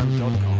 EBSN.com.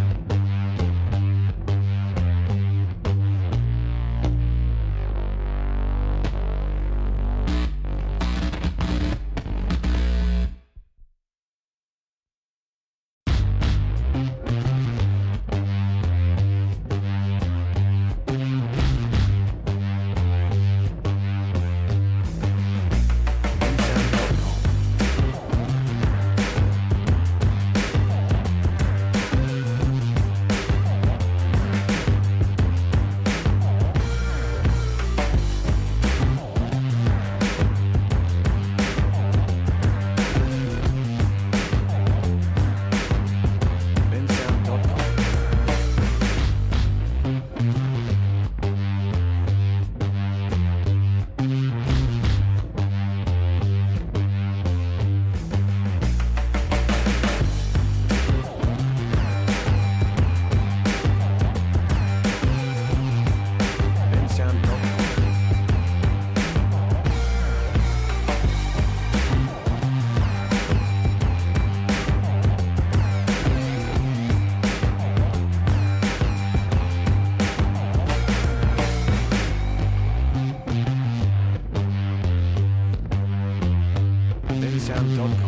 EBSN.com.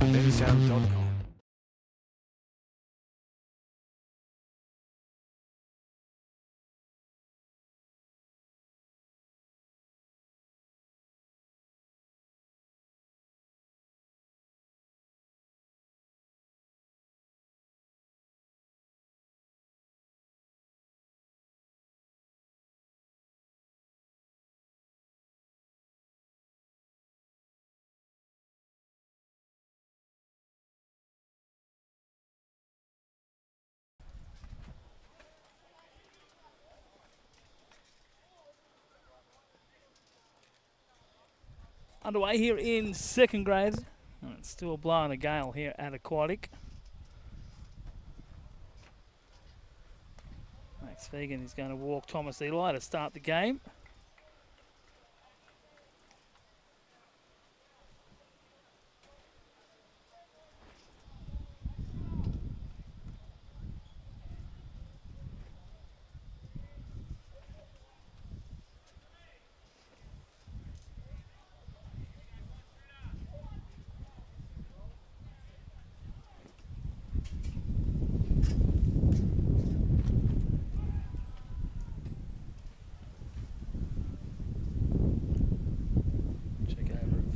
EBSN.com. Underway here in second grade. And it's still blowing a gale here at Aquatic. Max Fegan is going to walk Thomas Eli to start the game.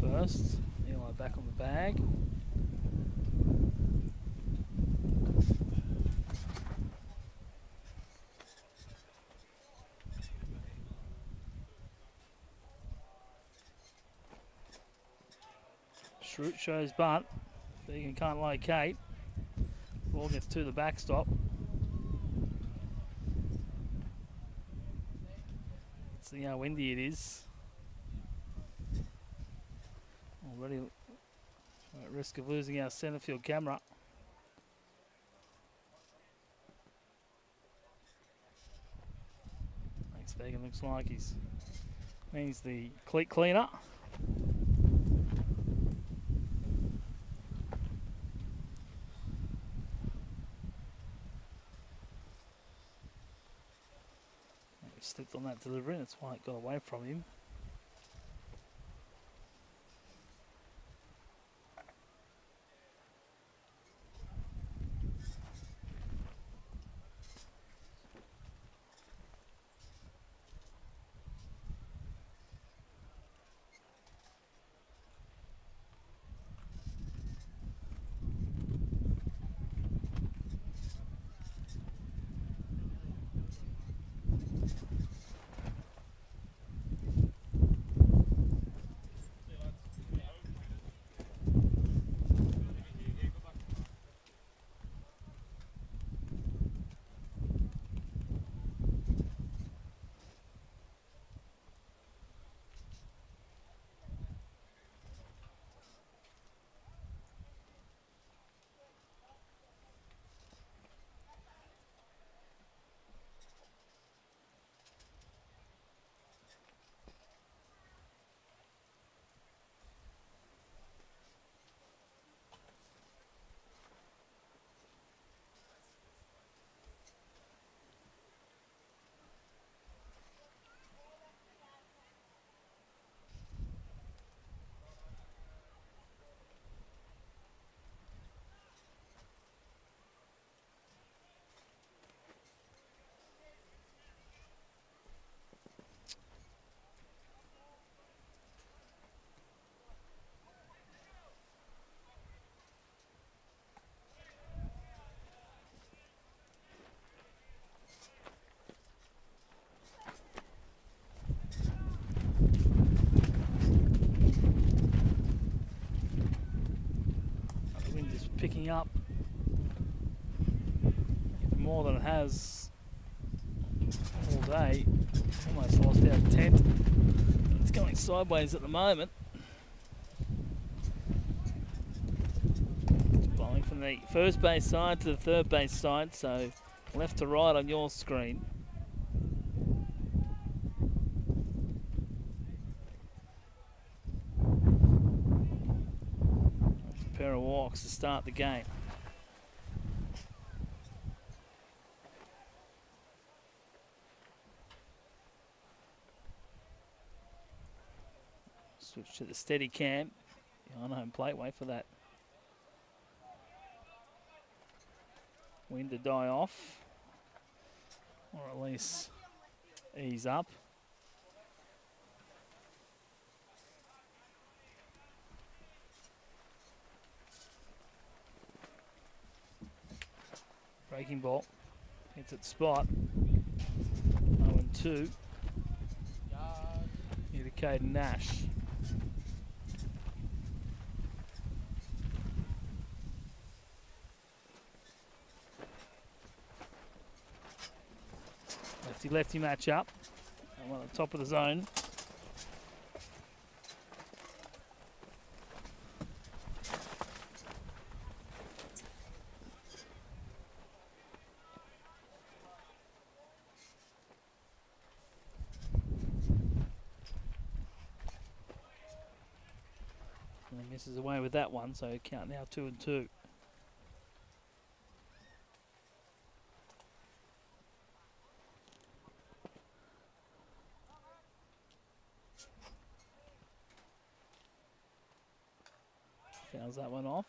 First, Eli back on the bag. Shroot shows bunt. Fegan can't locate. Ball gets to the backstop. See how windy it is. Already at risk of losing our centre field camera. Max Fegan looks like he's Means the cleat cleaner. He slipped on that delivery, that's why it got away from him. The wind is picking up even more than it has all day. Almost lost our tent. It's going sideways at the moment. It's blowing from the first base side to the third base side, so left to right on your screen. A pair of walks to start the game. Switch to the steady cam. On home plate, wait for that wind to die off, or at least ease up. Breaking ball, hits its spot. 0-2. Here to Caden Nash. Lefty match up. And one at the top of the zone. And he misses away with that one, so count now 2-2. Fouls that one off.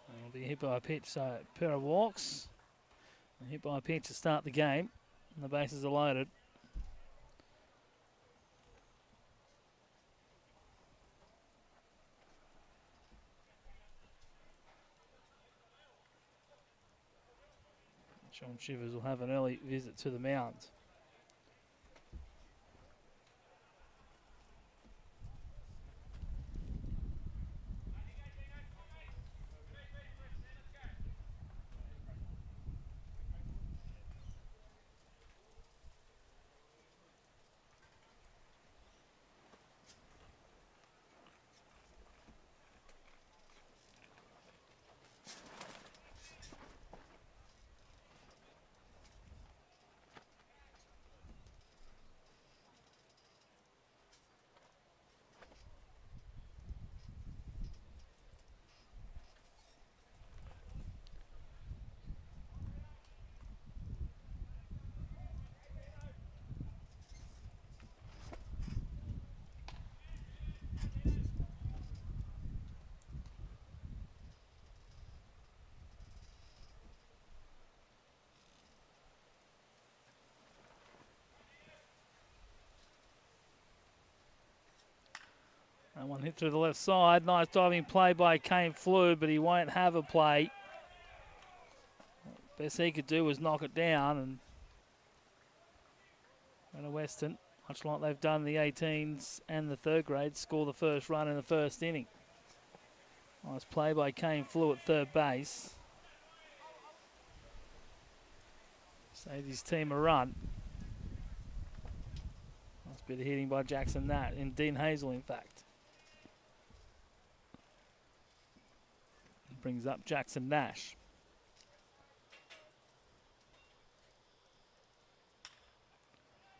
And it'll be hit by a pitch, so a pair of walks. And hit by a pitch to start the game. And the bases are loaded. Sean Shivers will have an early visit to the mound. That one hit through the left side. Nice diving play by Kane Flew, but he won't have a play. Best he could do was knock it down, and Western, much like they've done in the 18s and the third grade, score the first run in the first inning. Nice play by Kane Flew at third base. Saves his team a run. Nice bit of hitting by Jackson Nash, and Dean Hazel, in fact. Brings up Jackson Nash.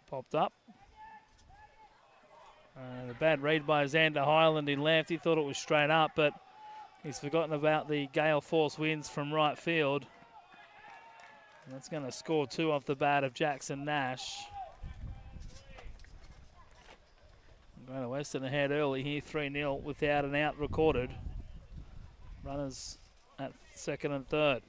Popped up. A bad read by Xander Highland in left. He thought it was straight up, but he's forgotten about the gale force winds from right field. And that's going to score 2 off the bat of Jackson Nash. Greater Western ahead early here, 3-0 without an out recorded. Runners at second and third.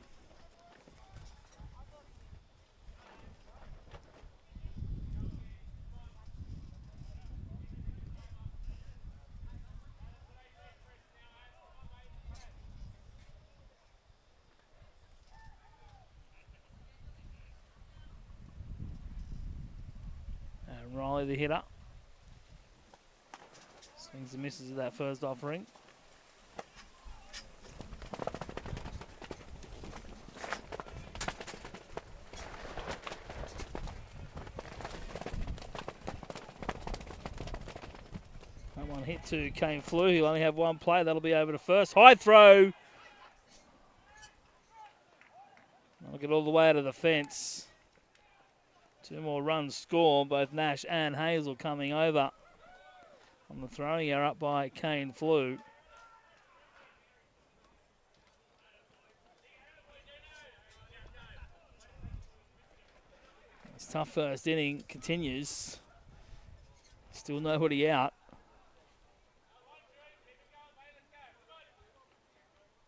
And Riley the hitter. Swings and misses of that first offering. That one hit to Kane Flew. He'll only have one play. That'll be over to first. High throw. I'll get all the way out of the fence. 2 more runs scored. Both Nash and Hazel coming over on the throwing error up by Kane Flew. This tough first inning continues. Still nobody out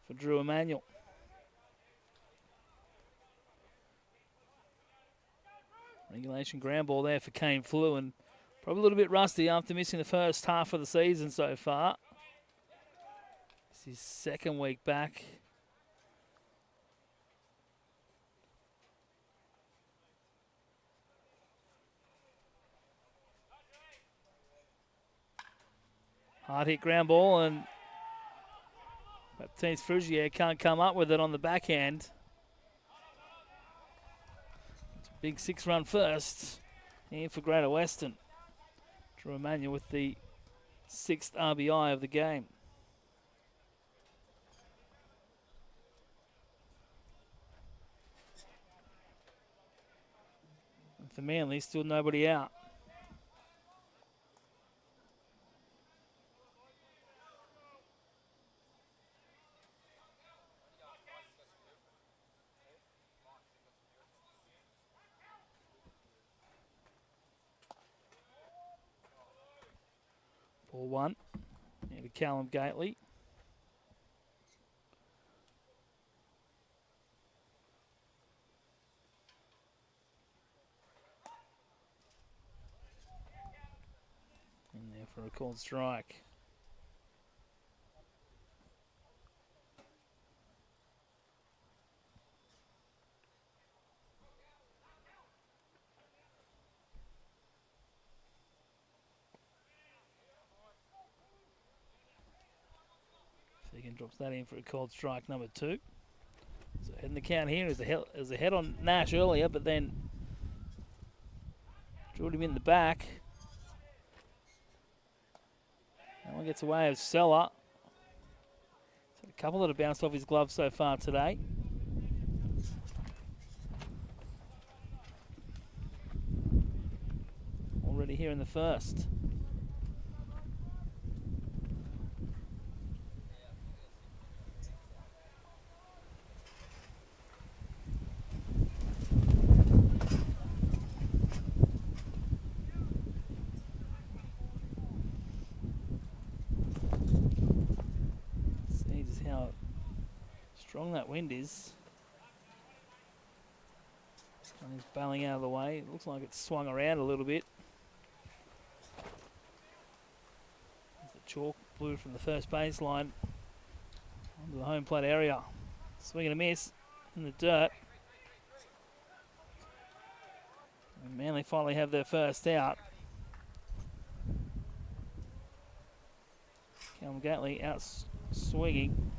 for Drew Emanuel. Regulation ground ball there for Kane Flew, and probably a little bit rusty after missing the first half of the season so far. It's his second week back. Hard hit ground ball, and Baptiste Frugier can't come up with it on the backhand. It's a big 6-run first here for Greater Western. Drew Emanuel with the 6th RBI of the game. And for Manly, still nobody out. Ball 1. Here to Callum Gately. In there for a called strike. Segan drops that in for a called strike number 2. So heading the count here is a head on Nash earlier, but then drilled him in the back. That one gets away of Seller. He's had a couple that have bounced off his glove so far today. Already here in the first. Strong that wind is. And he's bailing out of the way. It looks like it's swung around a little bit. There's the chalk Blue from the first baseline onto the home plate area. Swing and a miss in the dirt. And Manly finally have their first out. Callum Gately out swinging.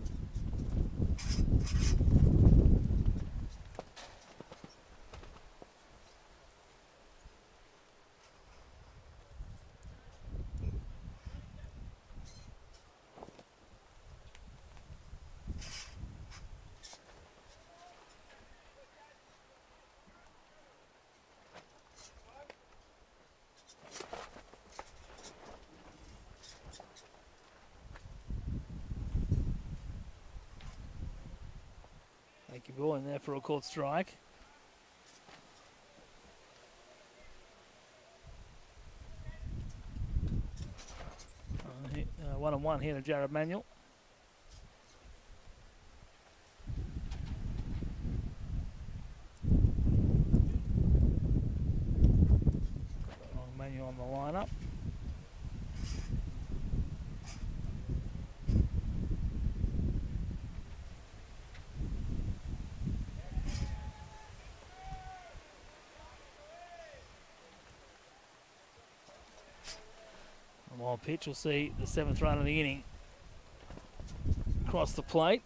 Thank you, ball in there for a called strike. One on one here to Jared Manuel. Manuel on the lineup. A wild pitch, we'll see the 7th run of the inning. Across the plate.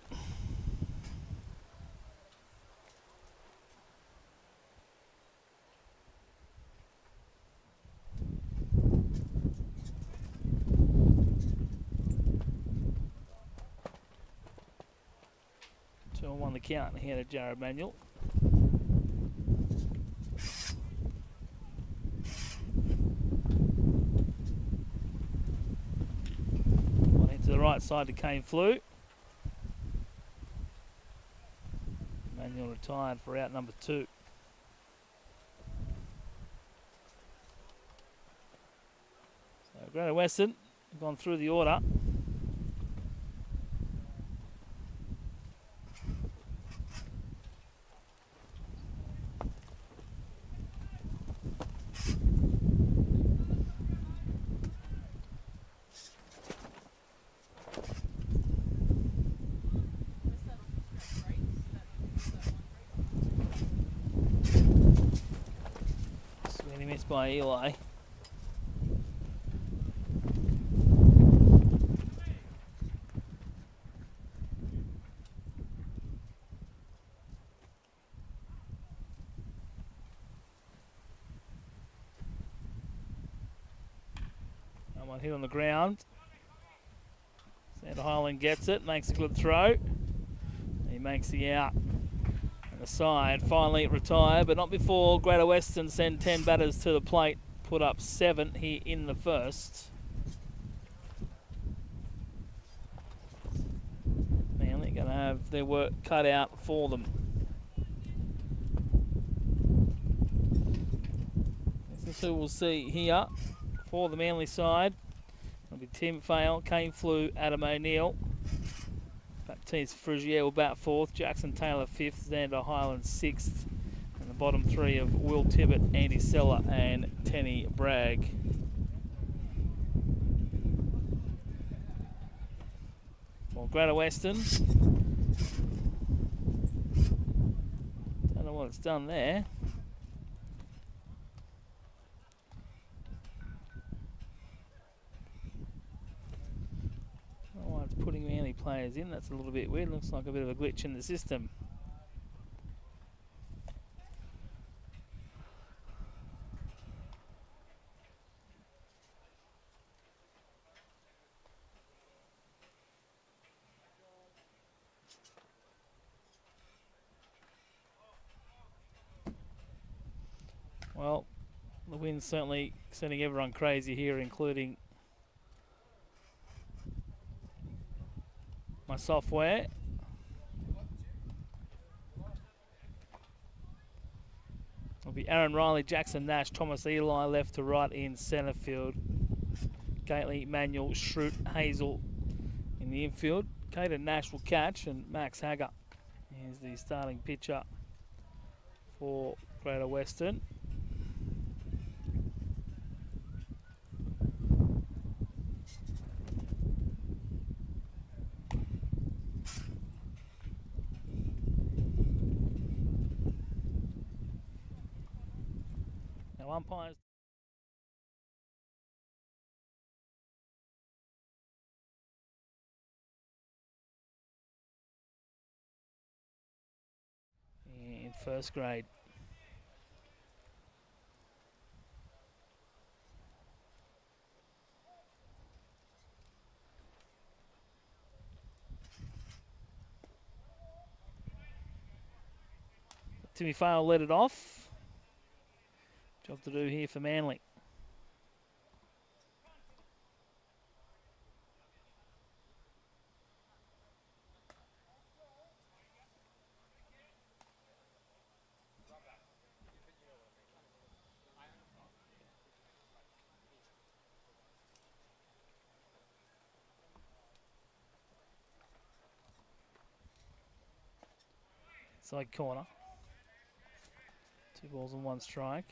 Two on one the count here to Jared Manuel. To the right side to Kane Flew. Manuel retired for out number 2. So Greater Western have gone through the order. Missed by Eli. One hit on the ground. Sander Highland gets it, makes a good throw. He makes the out. The side finally retire, but not before Greater Western send 10 batters to the plate, put up 7 here in the first. Manly going to have their work cut out for them. This is who we'll see here for the Manly side. It'll be Tim Fale, Kane Flew, Adam O'Neill. Baptiste Frugier will bat 4th, Jackson Taylor 5th, Xander Highland 6th, and the bottom 3 of Will Tibbett, Andy Seller and Tenny Bragg. For Greater Western, don't know what it's done there. Putting Manly players in, that's a little bit weird. Looks like a bit of a glitch in the system. Well, the wind's certainly sending everyone crazy here, including my software. It'll be Aaron Riley, Jackson Nash, Thomas Eli left to right in centre field. Gately, Manuel, Schrute, Hazel in the infield. Caden Nash will catch, and Max Hagger is the starting pitcher for Greater Western. So umpires. In first grade. Timmy Fail led it off. Job to do here for Manly. Side corner. 2 balls and 1 strike.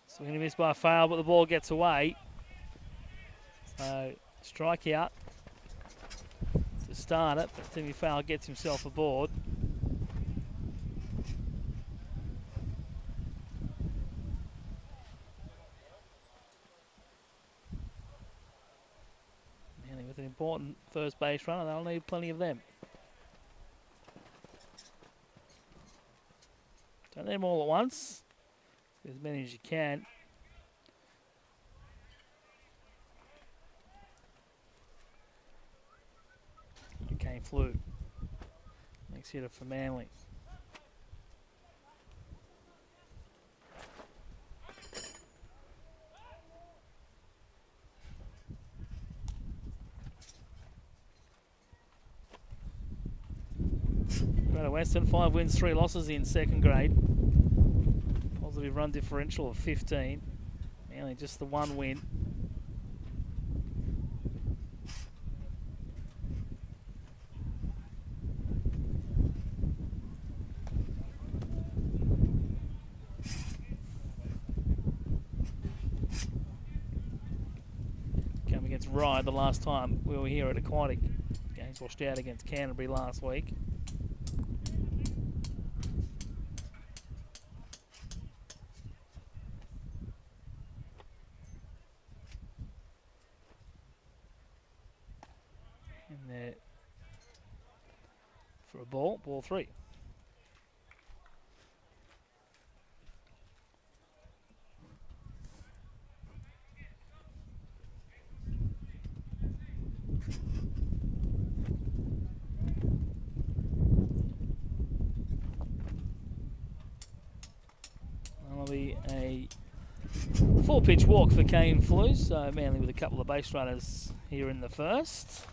Swing and a miss by Fail, but the ball gets away. So strike out to start it, but Timmy Fail gets himself aboard. Manly with an important first base runner, they'll need plenty of them. Don't need them all at once. As many as you can. Kane flew. Next hitter for Manly. Greater Western, 5 wins, 3 losses in second grade. Positive run differential of 15. Manly just the 1 win. Come against Rye the last time we were here at Aquatic. Games washed out against Canterbury last week. There for a ball 3. That'll be a 4-pitch walk for Kane Flew, so Manly with a couple of base runners here in the first.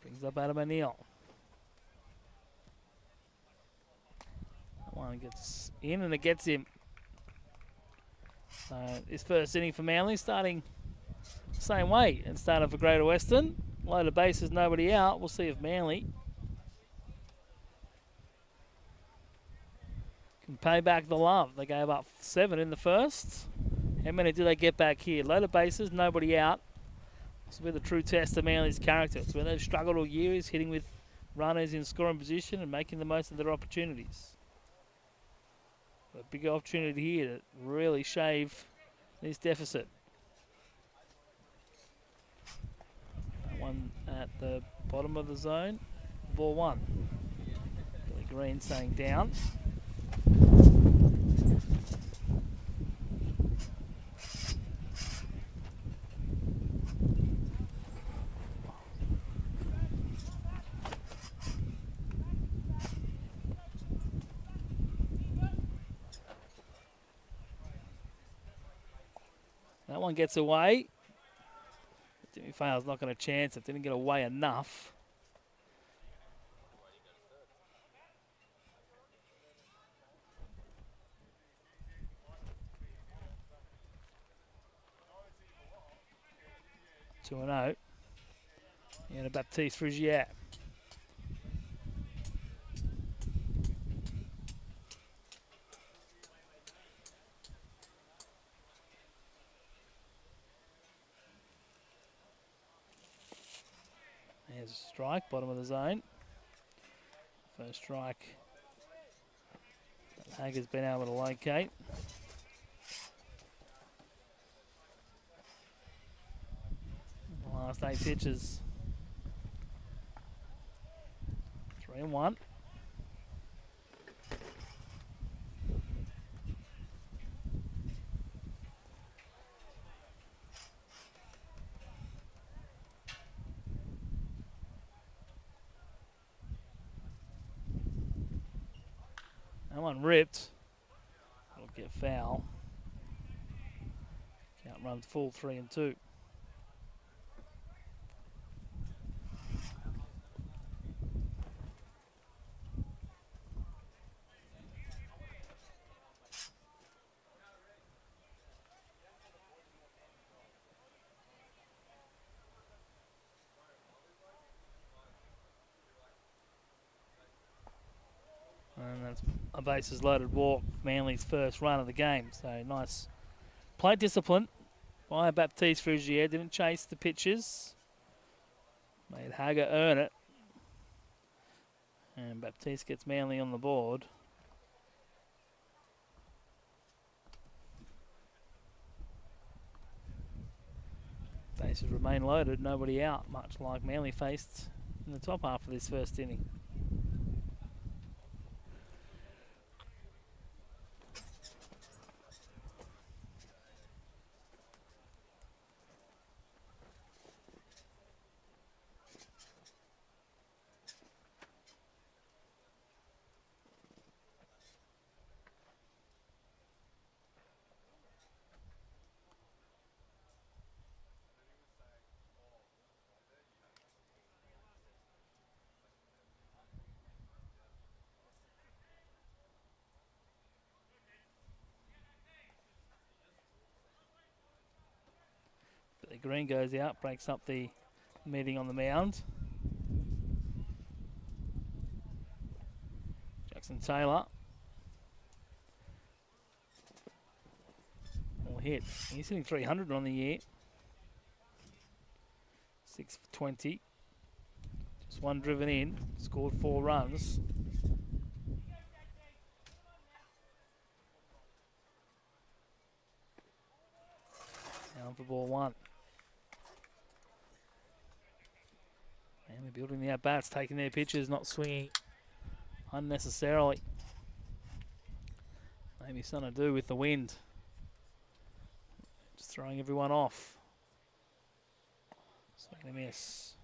Brings up Adam O'Neill. That one gets in and it gets him. So his first inning for Manly starting the same way and started for Greater Western. Load of bases, nobody out. We'll see if Manly can pay back the love. They gave up 7 in the first. How many do they get back here? Load of bases, nobody out. This will be the true test of Manly's character. It's when they've struggled all year is hitting with runners in scoring position and making the most of their opportunities. A big opportunity here to really shave this deficit. That one at the bottom of the zone. Ball 1. Billy Green saying down. That one gets away. Timmy Fale's not going to chance it. Didn't get away enough. Two and 0. And a Baptiste Frugier. There's a strike, bottom of the zone. First strike that Hager's been able to locate. Last 8 pitches. 3-1. That one ripped. It'll get foul. Count runs full 3-2. And that's a bases loaded walk, Manly's first run of the game. So nice plate discipline by Baptiste Frugier. Didn't chase the pitches. Made Hager earn it. And Baptiste gets Manly on the board. Bases remain loaded, nobody out, much like Manly faced in the top half of this first inning. Green goes out, breaks up the meeting on the mound. Jackson Taylor. All hit. He's hitting 300 on the year. 6 for 20. Just one driven in. Scored 4 runs. Down for ball 1. And they're building the at-bats, taking their pitches, not swinging unnecessarily. Maybe something to do with the wind. Just throwing everyone off. Swing and a miss.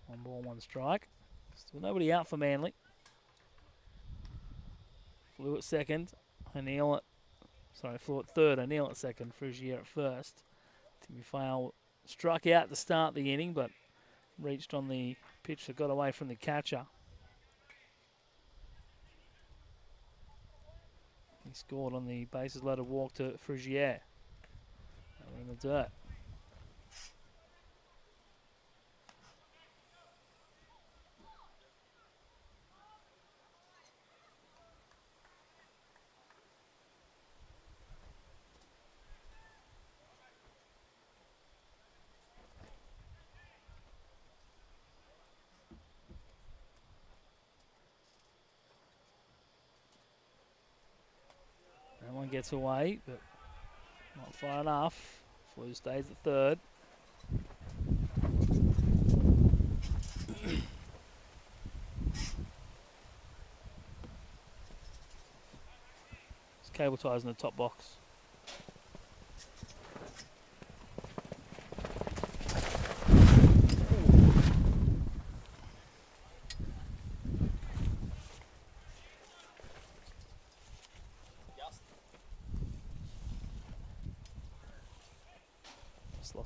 1 ball, 1 strike. Still nobody out for Manly. Flew at second. O'Neill at, flew at third. O'Neill at second. Frugier at first. Timmy Fale struck out to start the inning, but reached on the pitch that got away from the catcher. He scored on the bases loaded walk to Frugier. They were in the dirt. That one gets away, but not far enough. Flew stays at third. There's cable ties in the top box.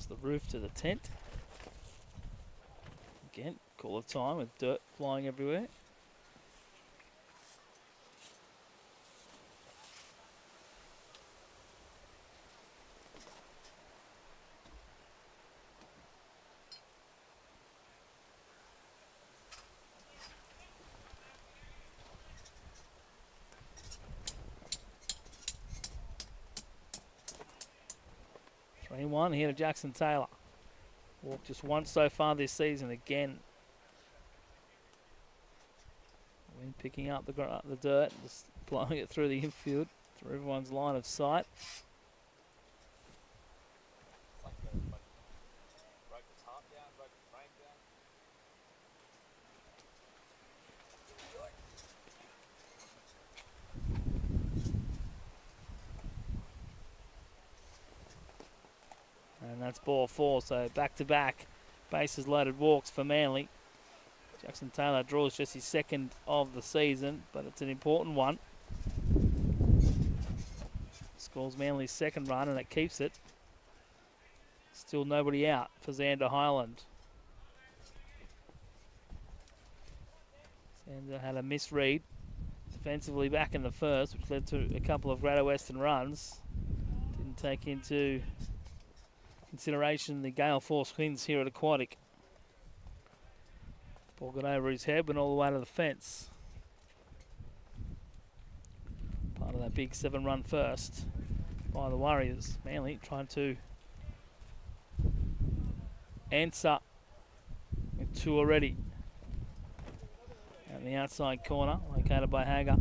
across the roof to the tent. Again, call of time with dirt flying everywhere. One here to Jackson Taylor. Walked just once so far this season again. Wind picking up the dirt, just blowing it through the infield, through everyone's line of sight. And that's ball 4, so back-to-back bases loaded walks for Manly. Jackson Taylor draws just his second of the season, but it's an important one. Scores Manly's second run and it keeps it. Still nobody out for Xander Highland. Xander had a misread defensively back in the first, which led to a couple of Greater Western runs. Didn't take into consideration the gale force winds here at Aquatic. Ball got over his head, went all the way to the fence. Part of that big 7-run first by the Warriors. Manly trying to answer with 2 already. Out in the outside corner, located by Hager.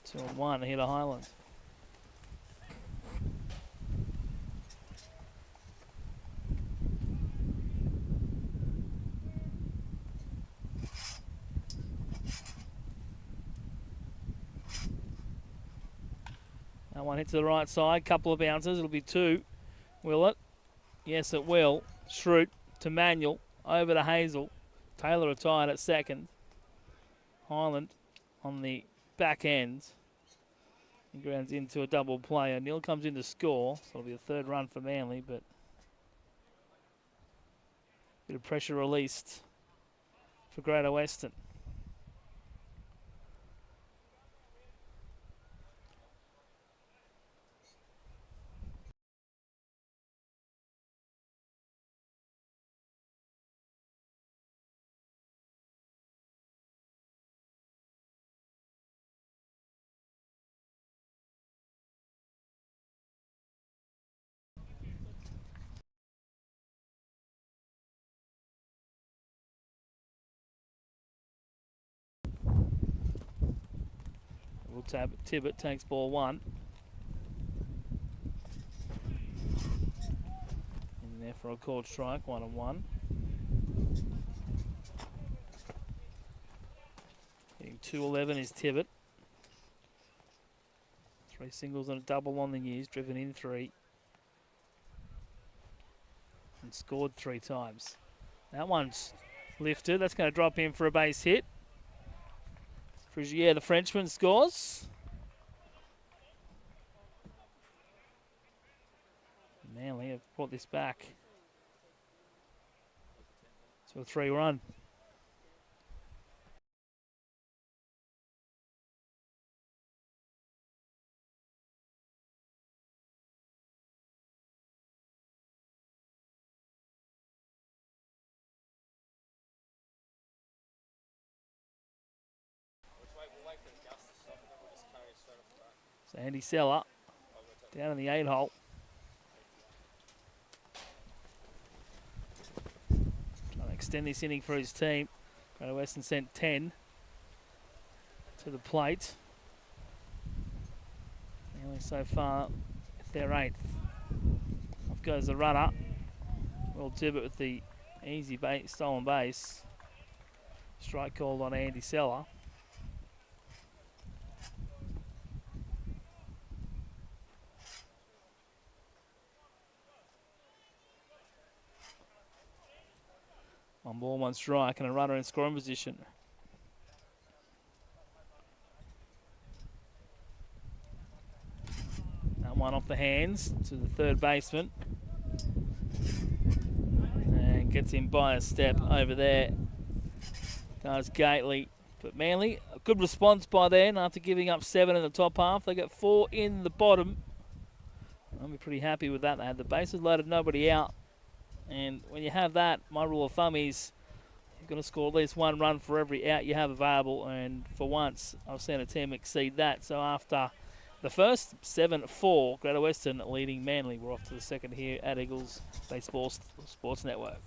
Two and one here to Highland. That one hits to the right side, couple of bounces, it'll be 2. Will it? Yes, it will. Shroot to Manuel, over to Hazel. Taylor retired at second. Highland on the back end. He grounds into a double play. O'Neill comes in to score, so it'll be a 3rd run for Manly, but a bit of pressure released for Greater Western. Tibbet takes ball 1. In there for a called strike, 1-1. Hitting 211 is Tibbet. 3 singles and a double on the years, driven in 3. And scored 3 times. That one's lifted, that's going to drop in for a base hit. Frigier, the Frenchman, scores. Manly have brought this back to a 3-run. So Andy Seller down in the 8-hole. Trying to extend this inning for his team. Greater Western sent 10 to the plate. Manly so far, their 8th. Off goes the runner. Will Tibbet with the easy stolen base. Strike called on Andy Seller. One ball, one strike, and a runner in scoring position. That one off the hands to the third baseman. And gets him by a step over there. Does Gately. But Manly, a good response by then after giving up 7 in the top half. They got 4 in the bottom. I'll be pretty happy with that. They had the bases loaded, nobody out. And when you have that, my rule of thumb is you're going to score at least 1 run for every out you have available. And for once, I've seen a team exceed that. So after the first 7-4, Greater Western leading Manly. We're off to the second here at Eagles Baseball Sports Network.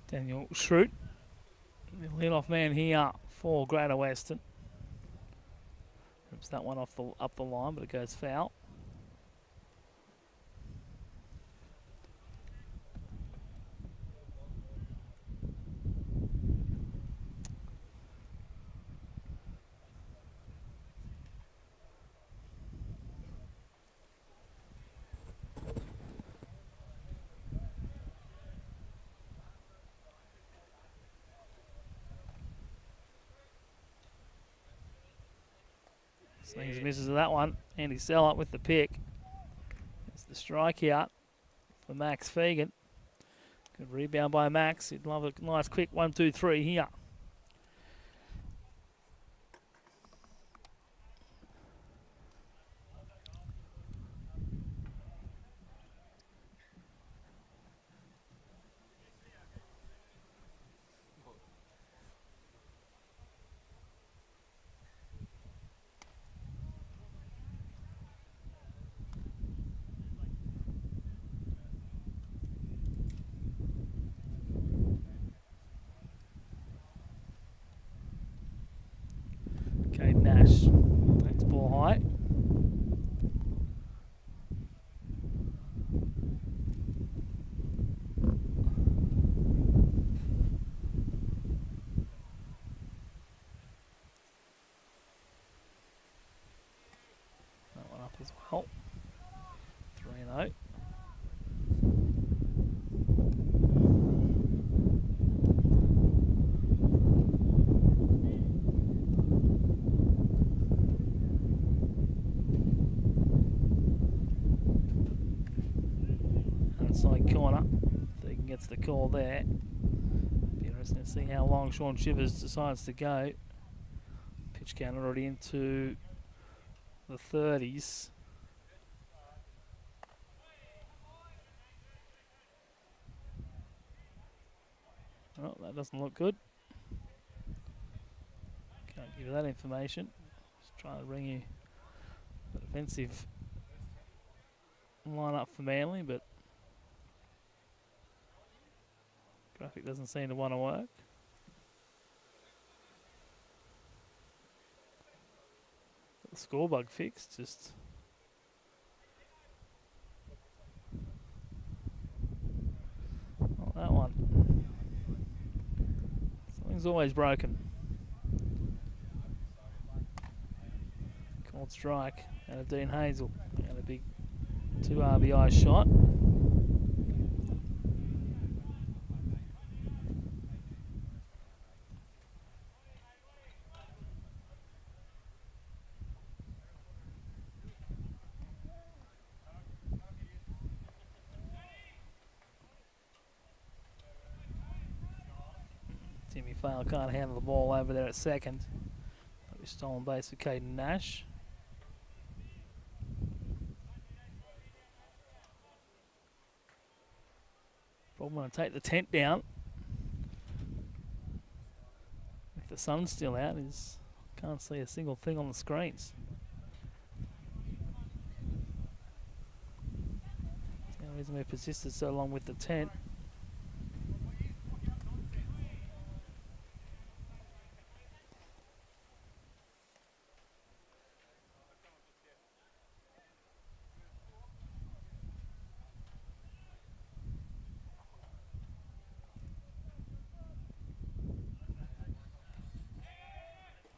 Daniel Schrute, the lead-off man here for Greater Western. Rips that one off up the line, but it goes foul. Slings misses that one. Andy Sell-up with the pick. It's the strikeout for Max Fegan. Good rebound by Max. He'd love a nice quick 1-2-3 here. go. Outside corner. Deegan gets the call there. Be interesting to see how long Sean Shivers decides to go. Pitch count already into the 30s. Oh, that doesn't look good. Can't give you that information. Just trying to bring you the defensive line up for Manly, but graphic doesn't seem to want to work. Got the score bug fixed, just not that one. Something's always broken. Called strike out of Dean Hazel. And a big 2 RBI shot. Timmy Fail can't handle the ball over there at second. That'll be stolen base for Caden Nash. Probably want to take the tent down. If the sun's still out, can't see a single thing on the screens. That's the only reason we persisted so long with the tent.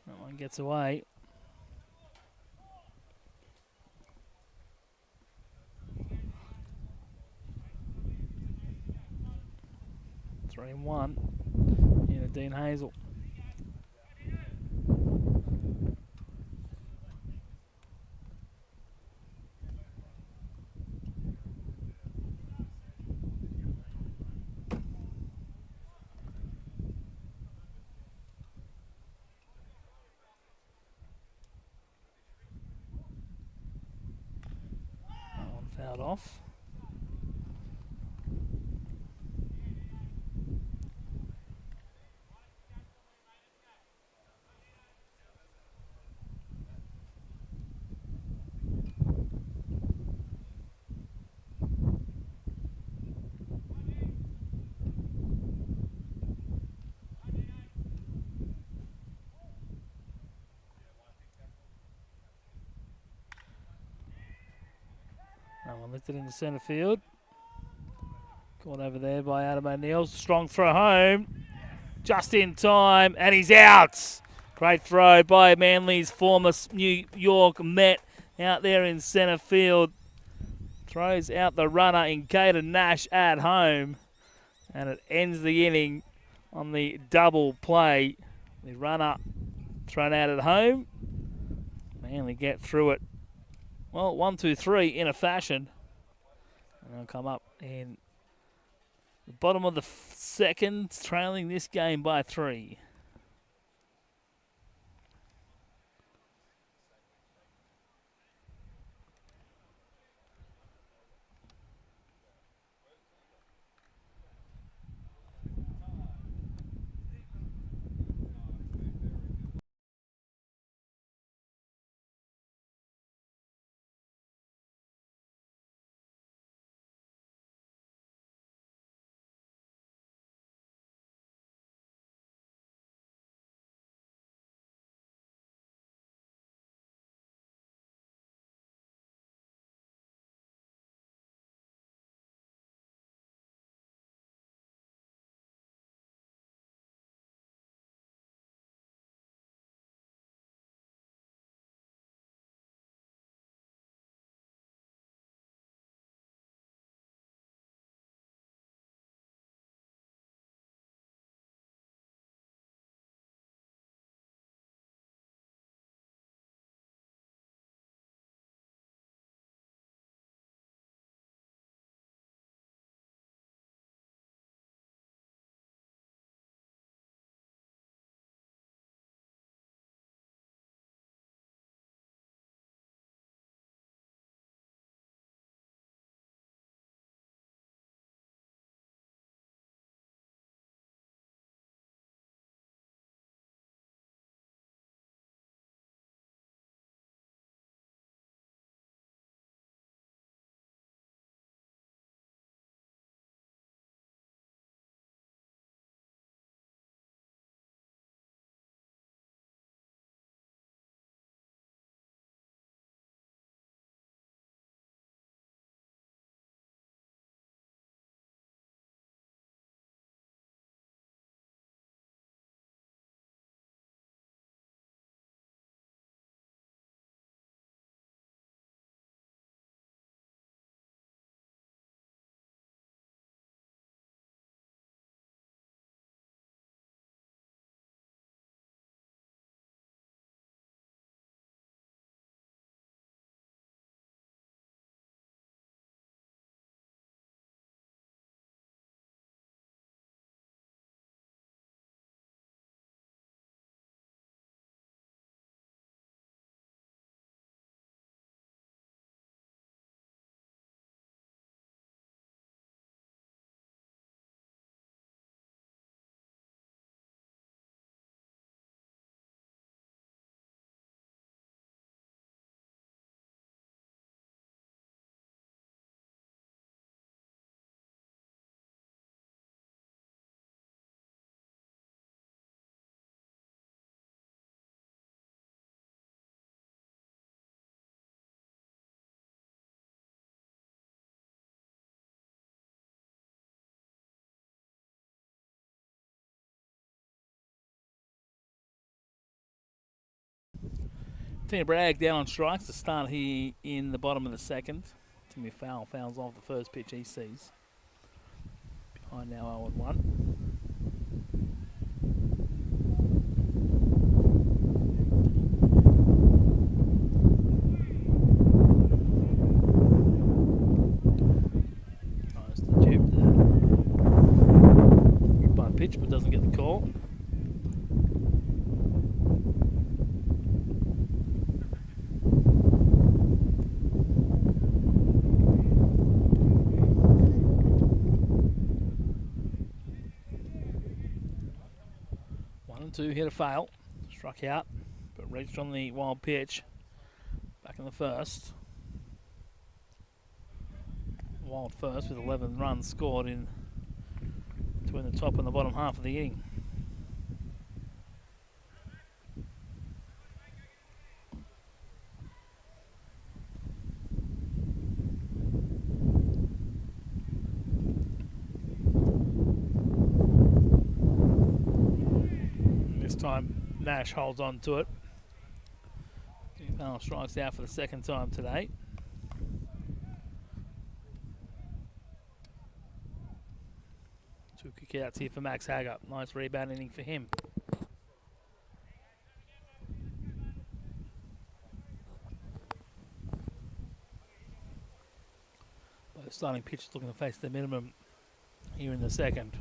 That one gets away. Three and 1. Into Dean Hazel. That one fouled off. That one lifted into centre field. Caught over there by Adam O'Neill. Strong throw home. Just in time, and he's out. Great throw by Manly's former New York Met out there in centre field. Throws out the runner in Caden Nash at home. And it ends the inning on the double play. The runner thrown out at home. Manly get through it. Well, 1-2-3 in a fashion. And they'll come up in the bottom of the second, trailing this game by 3. Tina Bragg down on strikes to start here in the bottom of the second. Timmy Fowl fouls off the first pitch he sees. Behind now 0-1. Tries to dupe the by pitch but doesn't get the call. Two hit a fail, struck out, but reached on the wild pitch. Back in the first. Wild first with 11 runs scored in between the top and the bottom half of the inning. Time Nash holds on to it. Final strikes out for the second time today. Two kick-outs here for Max Hager. Nice rebound inning for him. Both starting pitchers looking to face the minimum here in the second.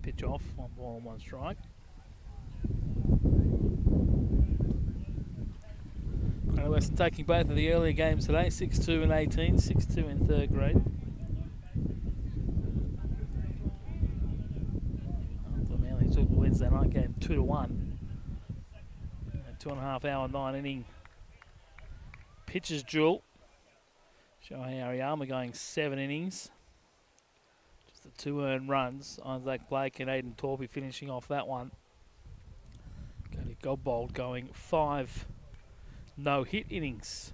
Pitch off, 1 ball and 1 strike. Western taking both of the earlier games today, 6-2 and 18, 6-2 in third grade. After Manly took the Wednesday night game 2-1. A 2.5 hour 9 inning pitches duel. Shohei Ariyama going 7 innings. The 2 earned runs. Isaac Blake and Aidan Torby finishing off that one. Cody Godbold going 5 no-hit innings.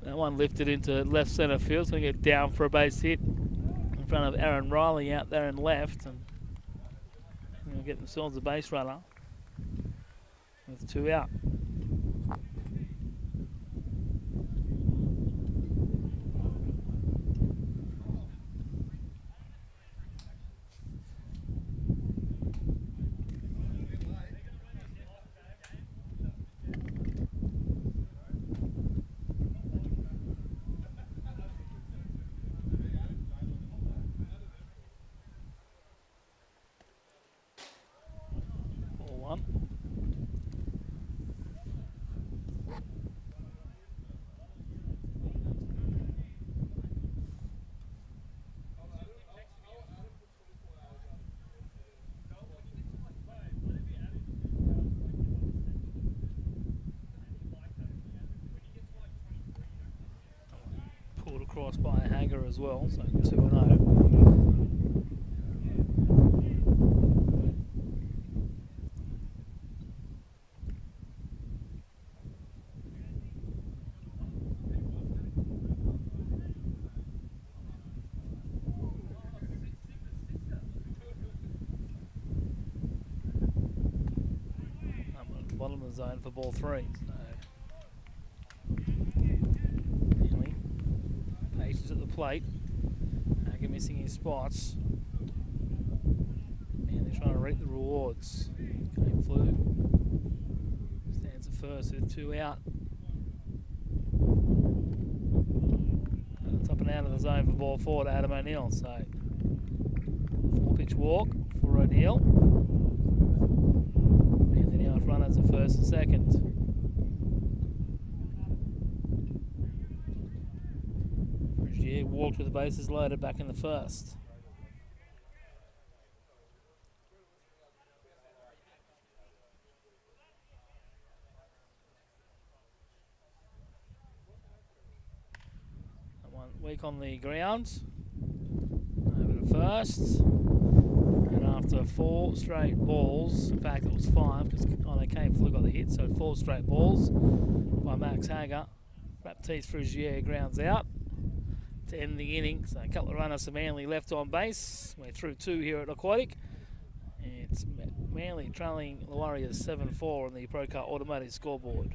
That one lifted into left centre field, so we get down for a base hit in front of Aaron Riley out there in left, and they'll get themselves a base runner with 2 out. Across by Hager as well, so 2-0. Bottom of the zone for ball 3. At the plate. Hager missing his spots. And they're trying to reap the rewards. Came Flew. Stands at first with 2 out. And it's up and out of the zone for ball 4 to Adam O'Neill. So 4-pitch walk for O'Neill. And then out runners at first and second. Walked with the bases loaded back in the first. week on the ground. Over to first. And after 4 straight balls, in fact it was 5 because Kane Flew got the hit, so 4 straight balls by Max Hager. Baptiste Frugier grounds out to end the inning. So a couple of runners for Manly left on base. We're through 2 here at Aquatic. It's Manly trailing the Warriors 7-4 on the Procar Automotive scoreboard.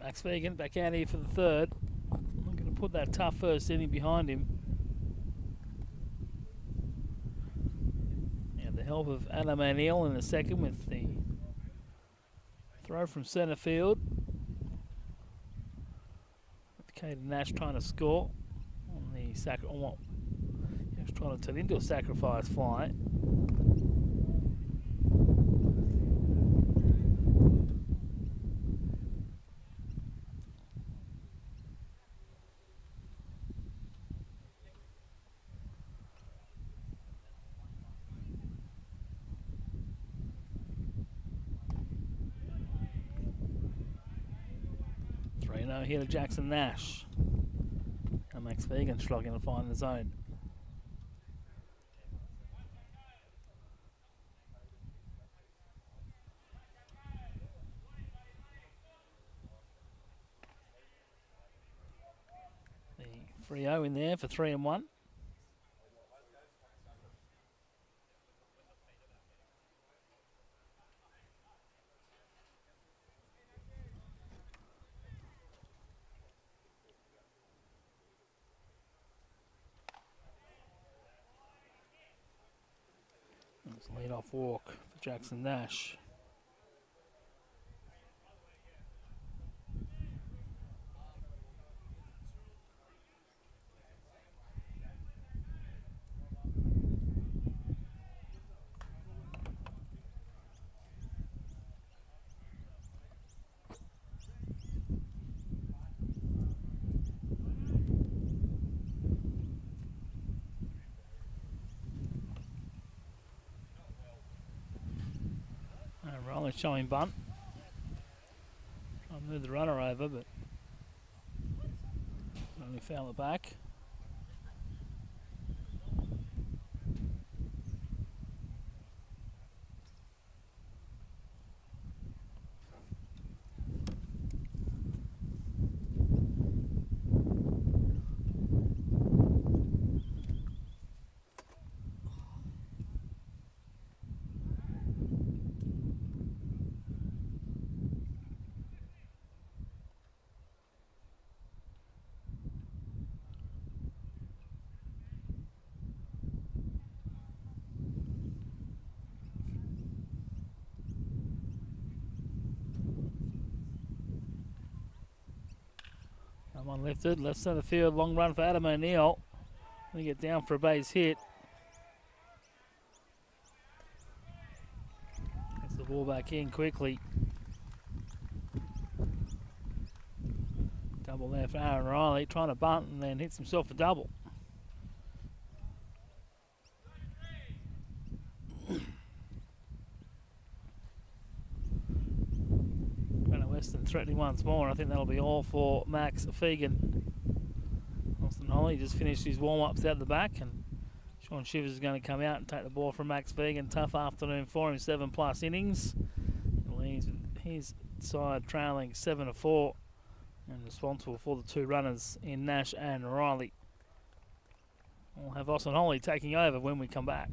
Max Vegan back out here for the third. I'm going to put that tough first inning behind him. And the help of Adam O'Neill in the second with the throw from centre field. Caden Nash trying to score on the he was trying to turn into a sacrifice fly. Here to Jackson Nash. And Max Vegan struggling to find the zone. The 3-0 in there for 3-1. Lead off walk for Jackson Nash. Rolling showing bunt. I'll move the runner over, but only foul it back. One lifted, left centre field, long run for Adam O'Neill. They get down for a base hit. Gets the ball back in quickly. Double there for Aaron Riley, trying to bunt and then hits himself a double. Western threatening once more, and I think that'll be all for Max Fegan. Austin Holly just finished his warm-ups out the back, and Sean Shivers is going to come out and take the ball from Max Fegan. Tough afternoon for him, 7+ innings. He leaves his side trailing 7-4 and responsible for the 2 runners in Nash and Riley. We'll have Austin Holly taking over when we come back.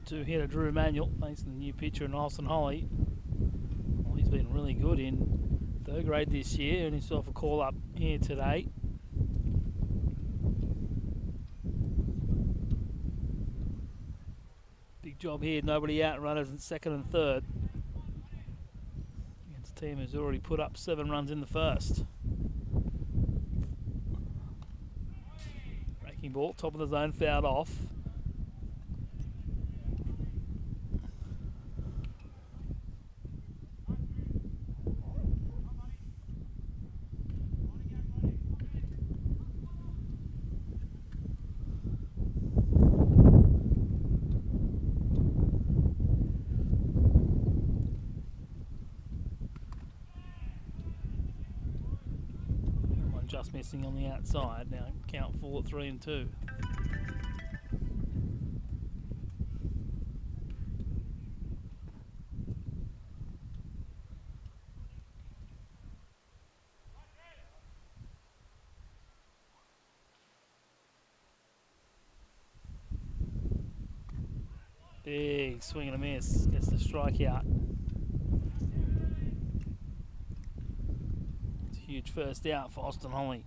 Two here to Drew Manuel, facing the new pitcher in Austin Holly. Well, he's been been really good in third grade this year, and himself a call up here today. Big job here, nobody out, runners in second and third. Against a team who's already put up 7 runs in the first. Breaking ball, top of the zone, fouled off. Just missing on the outside. Now count full at 3 and 2. Big swing and a miss. Gets the strikeout. It's a huge first out for Austin Holly.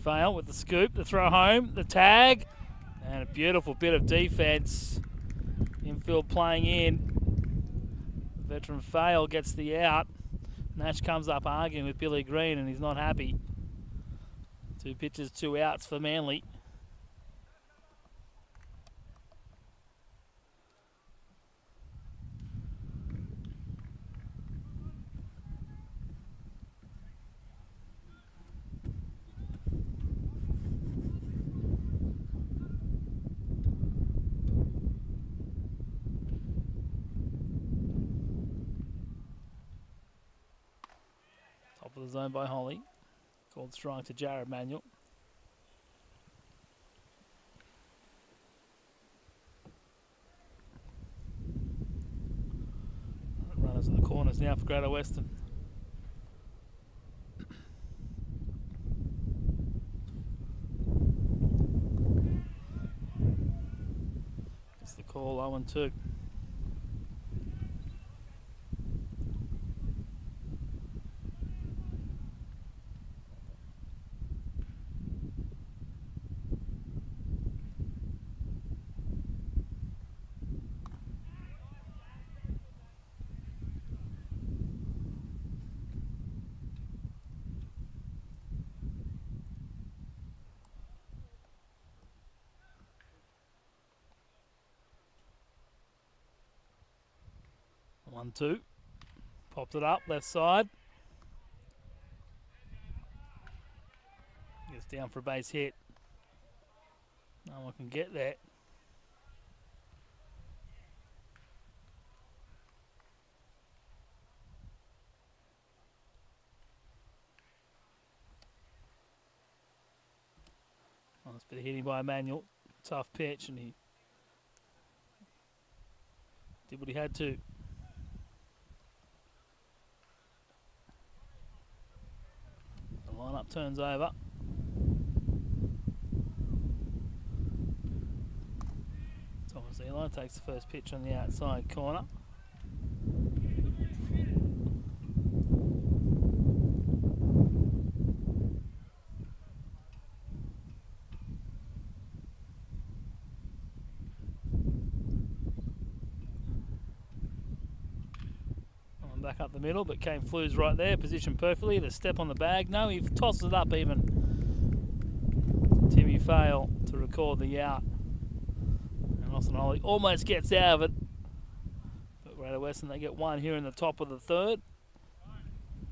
Fail with the scoop, the throw home, the tag, and a beautiful bit of defense. Infield playing in. Veteran Fail gets the out. Nash comes up arguing with Billy Green, and he's not happy. 2 pitches, 2 outs for Manly. Top of the zone by Holly. Called strike to Jared Manuel. Runners in the corners now for Greater Western. It's the call, 0-2. One, two. Popped it up, left side. Gets down for a base hit. No one can get there. Nice bit of hitting by Emmanuel. Tough pitch, and he did what he had to. The lineup turns over. Thomas Eli takes the first pitch on the outside corner. Back up the middle, but Kane Flu's right there, positioned perfectly. The step on the bag. No, he tosses it up even. Timmy Fail to record the out. And Austin Holly almost gets out of it. But Greater Western, they get one here in the top of the third.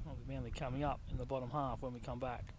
I'll be Manly coming up in the bottom half when we come back.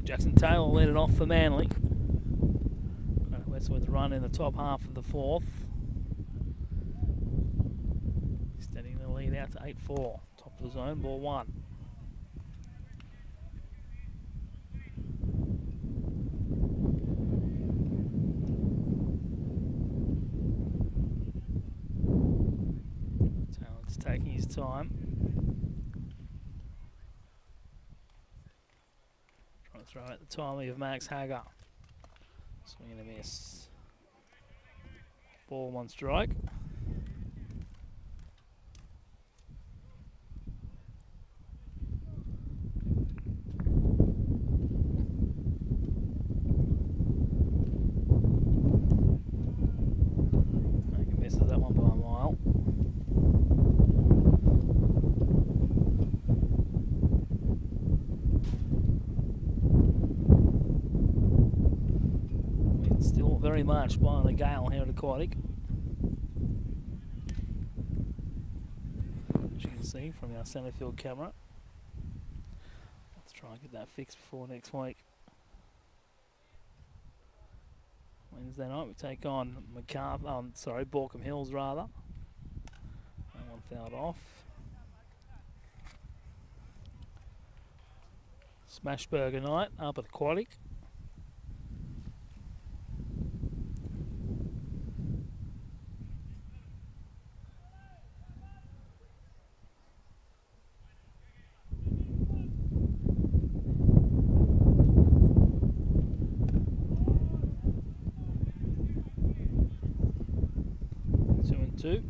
Jackson Taylor led it off for Manly. West with a run in the top half of the fourth. Extending the lead out to 8-4. Top of the zone, ball one. Taylor's taking his time. Trying to throw at the timing of Max Hager. Swing and a miss. Ball one strike. I think he misses that one by a mile. Still very much blowing a gale here at Aquatic. As you can see from our centre field camera. Let's try and get that fixed before next week. Wednesday night we take on Borkham Hills rather. That one fouled off. Smashburger night up at Aquatic. Two. In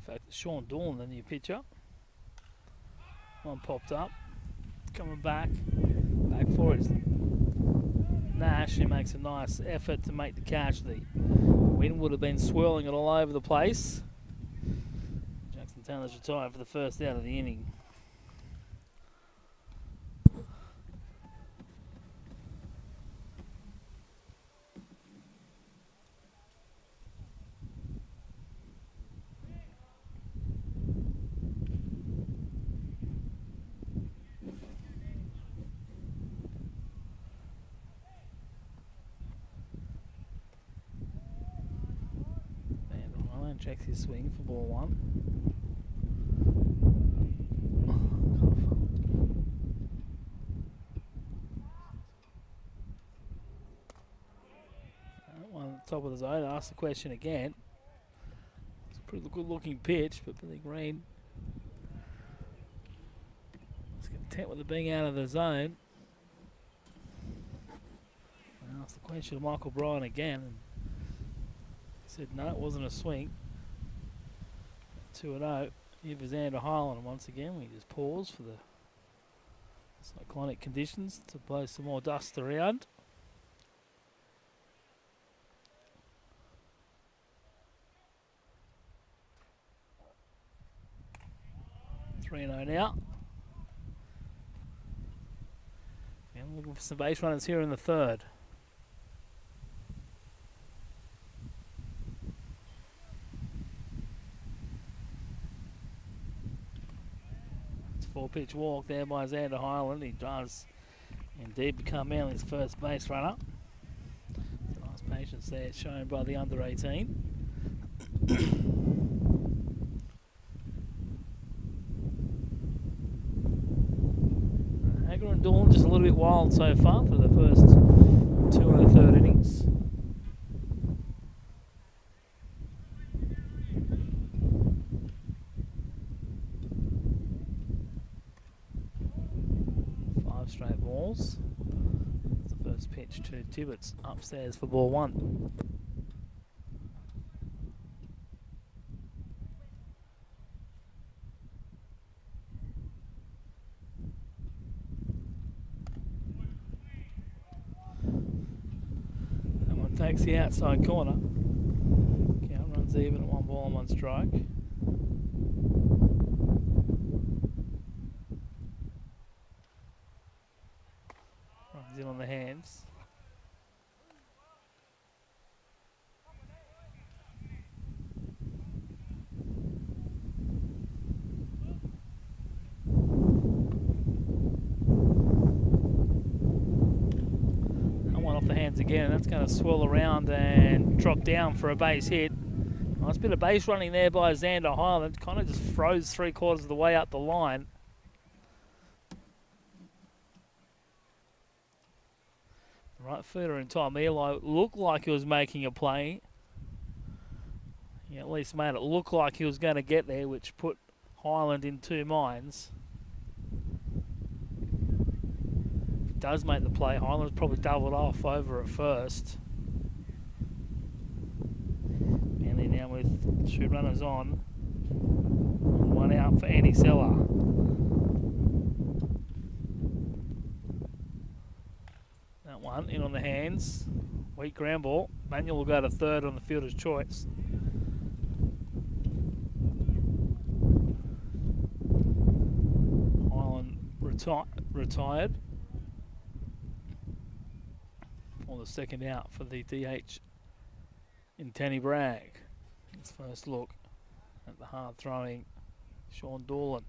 fact, Sean Dawn, the new pitcher. One popped up, coming back for it. Nash, who makes a nice effort to make the catch. The wind would have been swirling it all over the place. Jackson Taylor's retired for the first out of the inning. Checks his swing for ball one. One at the top of the zone. Ask the question again. It's a pretty good looking pitch, but Billy Green is content with it being out of the zone. I asked the question to Michael Bryan again. And he said no, it wasn't a swing. 2-0. Here's Xander Highland once again. We just pause for the cyclonic conditions to blow some more dust around. Three and 0 now. And looking for some base runners here in the third. Four-pitch walk there by Xander Highland. He does indeed become Manly's first base runner. Nice patience there shown by the under-18. Hager and Dawn just a little bit wild so far for the first two and a third innings. Straight balls. That's the first pitch to Tibbets upstairs for ball one. That one takes the outside corner. Count runs even at 1 ball and 1 strike. in on the hands. That one off the hands again. That's going to swirl around and drop down for a base hit. Nice bit of base running there by Xander Highland. Kind of just froze 3/4 of the way up the line. Right footer in time. Eli looked like he was making a play. He at least made it look like he was going to get there, which put Highland in two minds. If he does make the play, Highland's probably doubled off over at first. Manly now with two runners on. And one out for Andy Seller. That one in on the hands. Weak ground ball. Manuel will go to third on the fielder's choice. Highland retired. For the second out for the DH in Tanny Bragg. His first look at the hard throwing Sean Dorlan.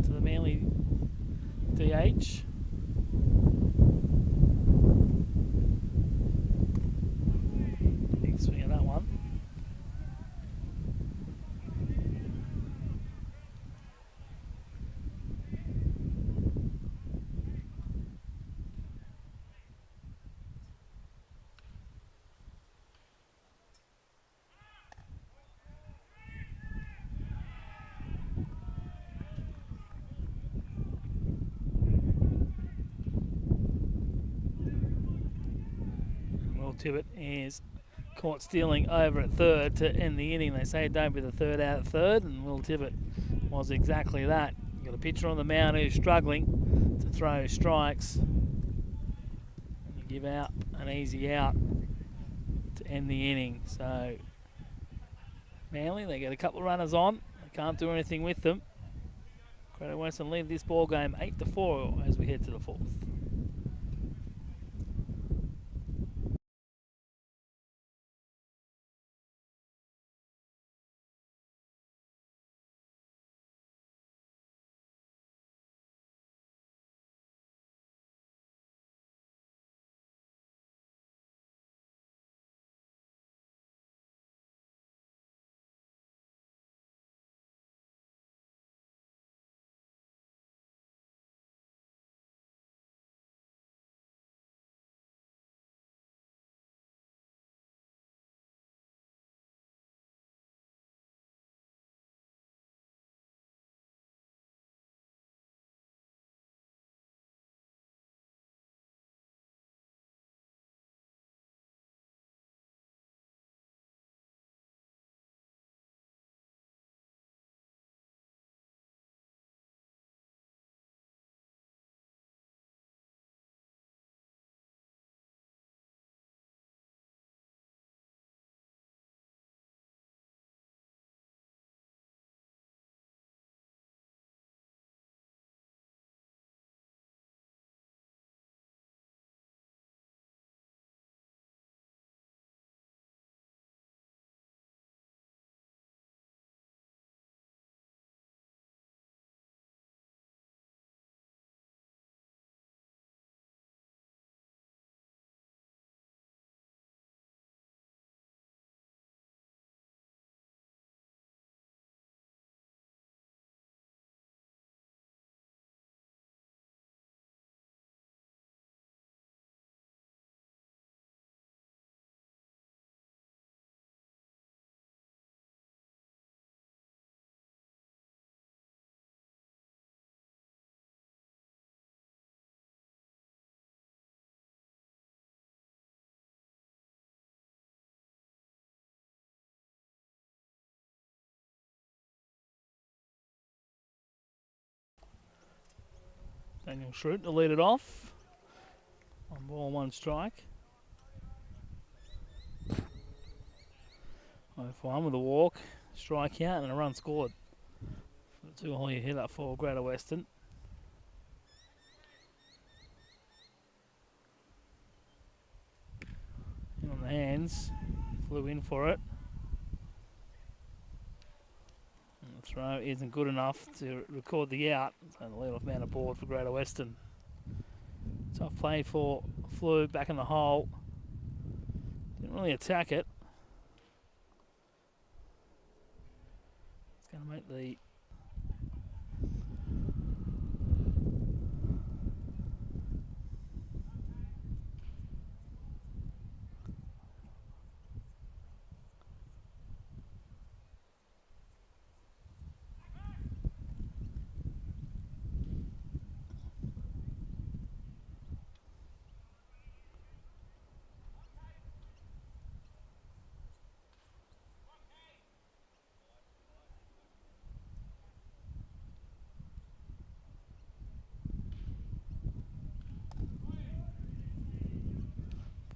To the Manly DH. Big swing of that one. Tibbet is caught stealing over at third to end the inning. They say don't be the third out at third, and Will Tibbet was exactly that. You've got a pitcher on the mound who's struggling to throw strikes. And you give out an easy out to end the inning. So Manly, they get a couple of runners on. They can't do anything with them. Credit Western lead this ball game 8-4 as we head to the fourth. Daniel Schrute to lead it off. On ball, 1 strike. 0-for-1 with a walk, strike out, and a run scored. The 2-hole you hit up for Greater Western. In on the hands, flew in for it. And the throw isn't good enough to record the out, so the lead-off man aboard for Greater Western. Tough play for Flew back in the hole. Didn't really attack it. It's going to make the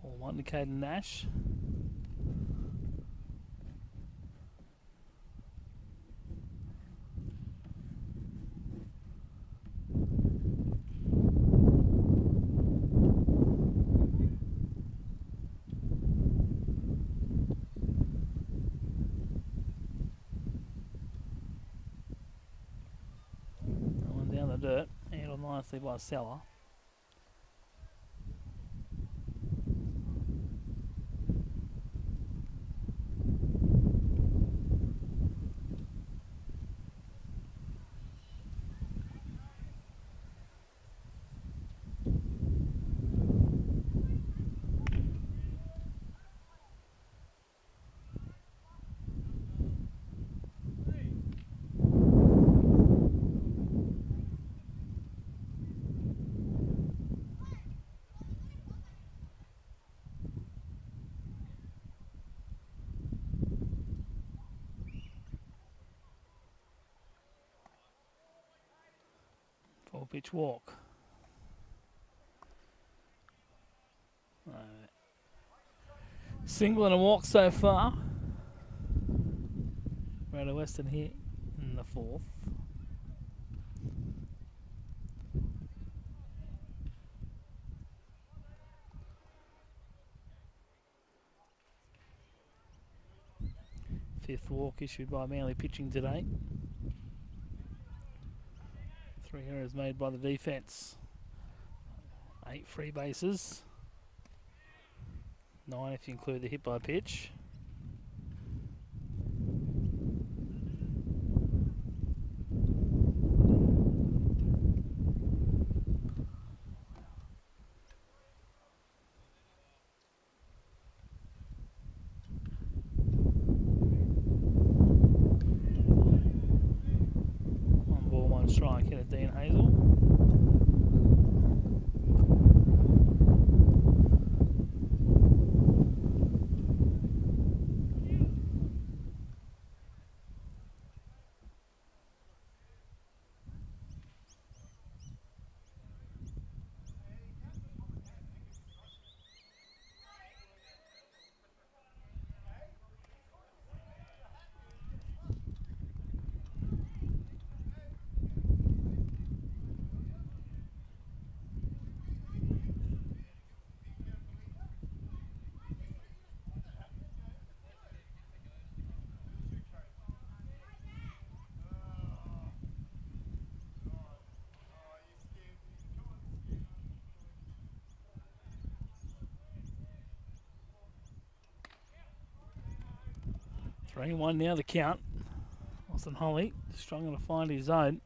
ball 1 to Caden Nash. Down the dirt, handled nicely by Seller. Pitch walk. Single and a walk so far. Greater Western here in the 4th. Fifth walk issued by Manly pitching today. 3 errors made by the defence. 8 free bases. 9 if you include the hit by pitch. One ball, 1 strike here at Dean Hazel. Three one now the count. Austin Holly struggling to find his zone.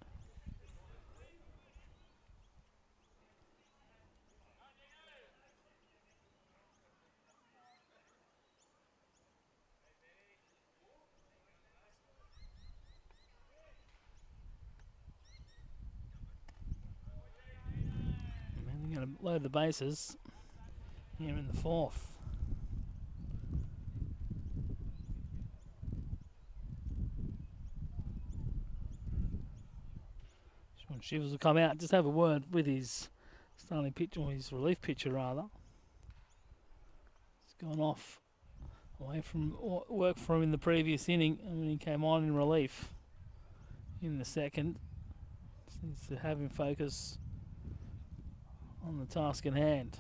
And they're going to load the bases here in the 4th. Sean Shivers will come out, just have a word with his starting pitcher, or his relief pitcher rather. He's gone off away from work for him in the previous inning, and when he came on in relief in the second, seems to have him focus on the task in hand.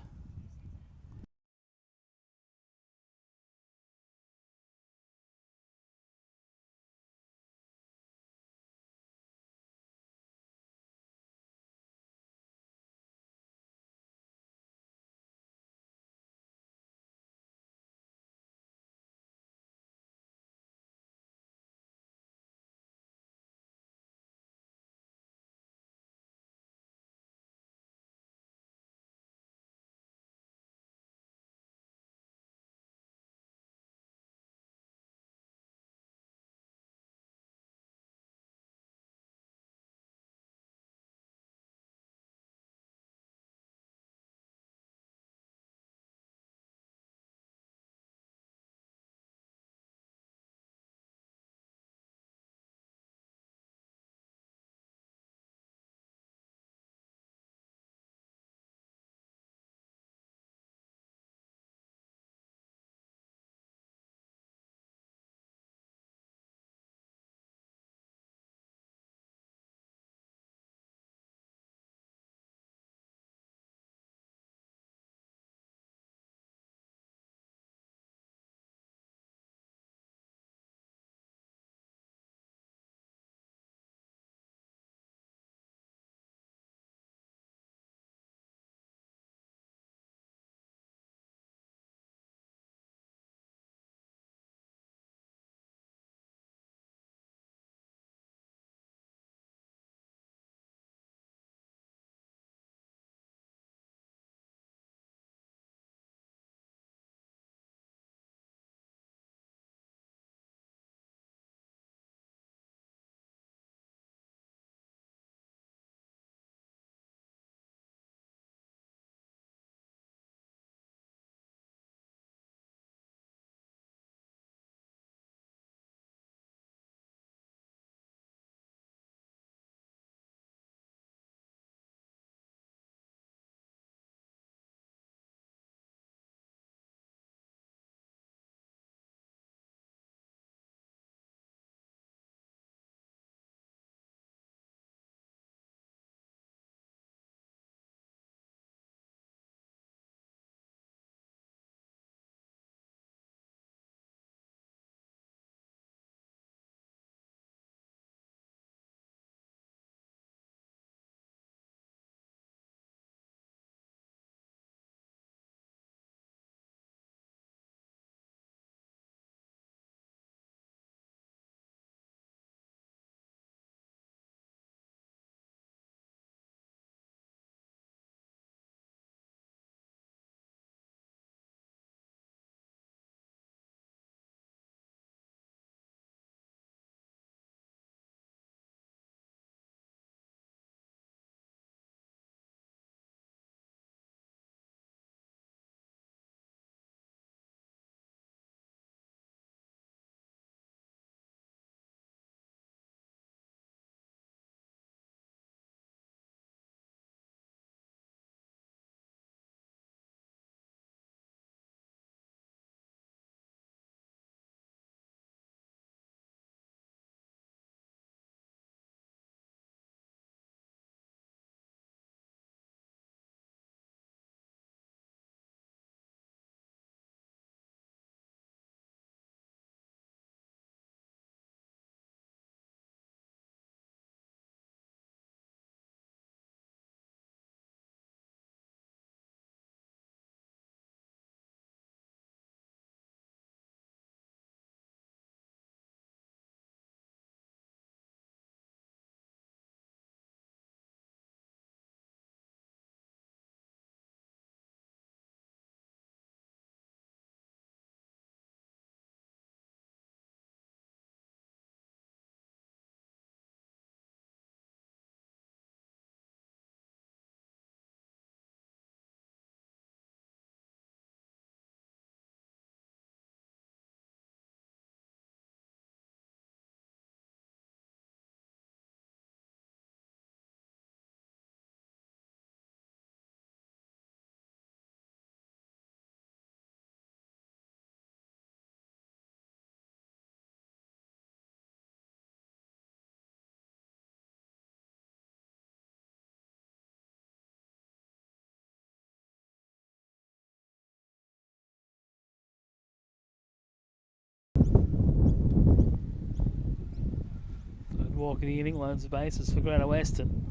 walk in the inning, loads the bases for Greater Western.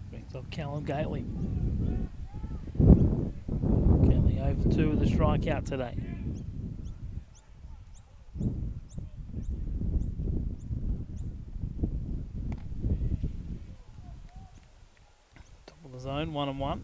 Brings up Callum Gately. Gately over 2 with a strikeout today. Top of the zone, 1-1.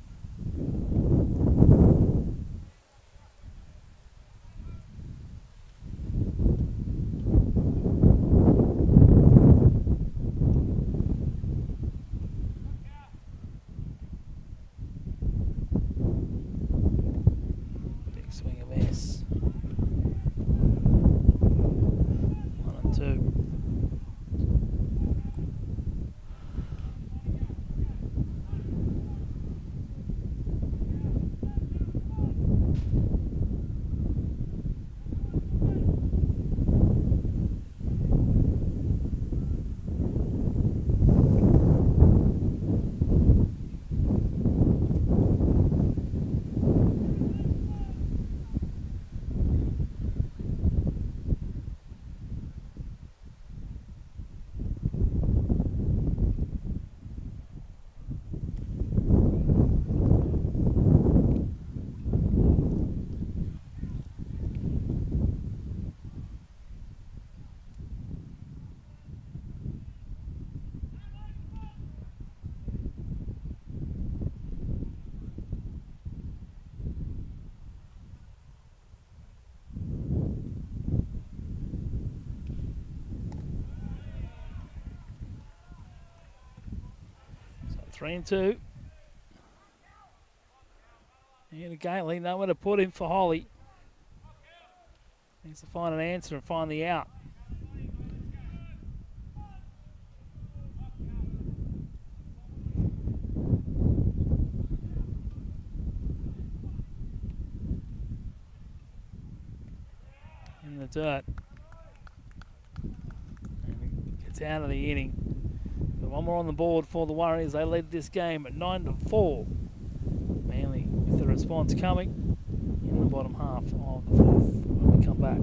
Swing of S. 1-2. So 3-2. And Gately, nowhere to put him for Holly. Needs to find an answer and find the out. In the dirt. And gets out of the inning. But one more on the board for the Warriors. They lead this game at 9-4. Manly with the response coming in the bottom half of the fourth when we come back.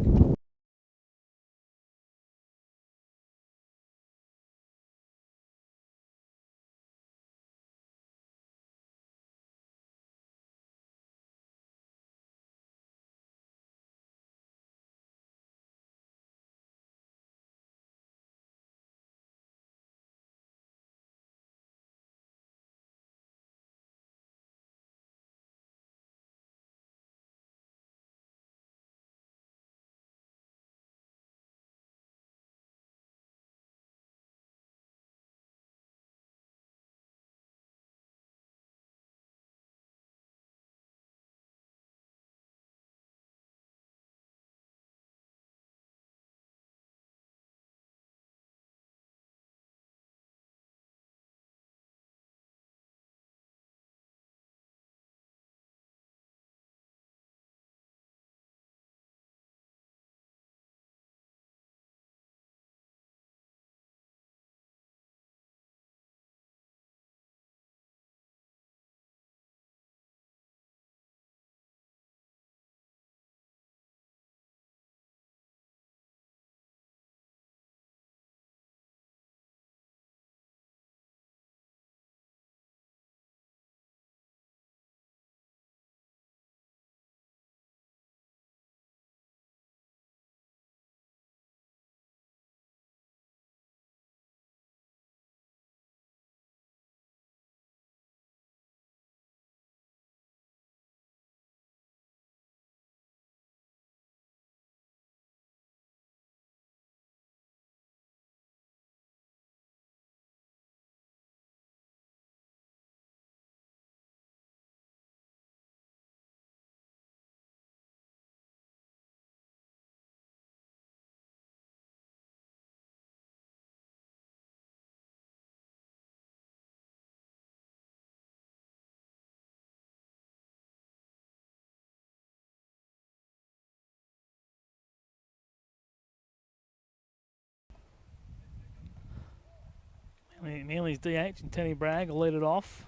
Manly's DH and Teddy Bragg will lead it off.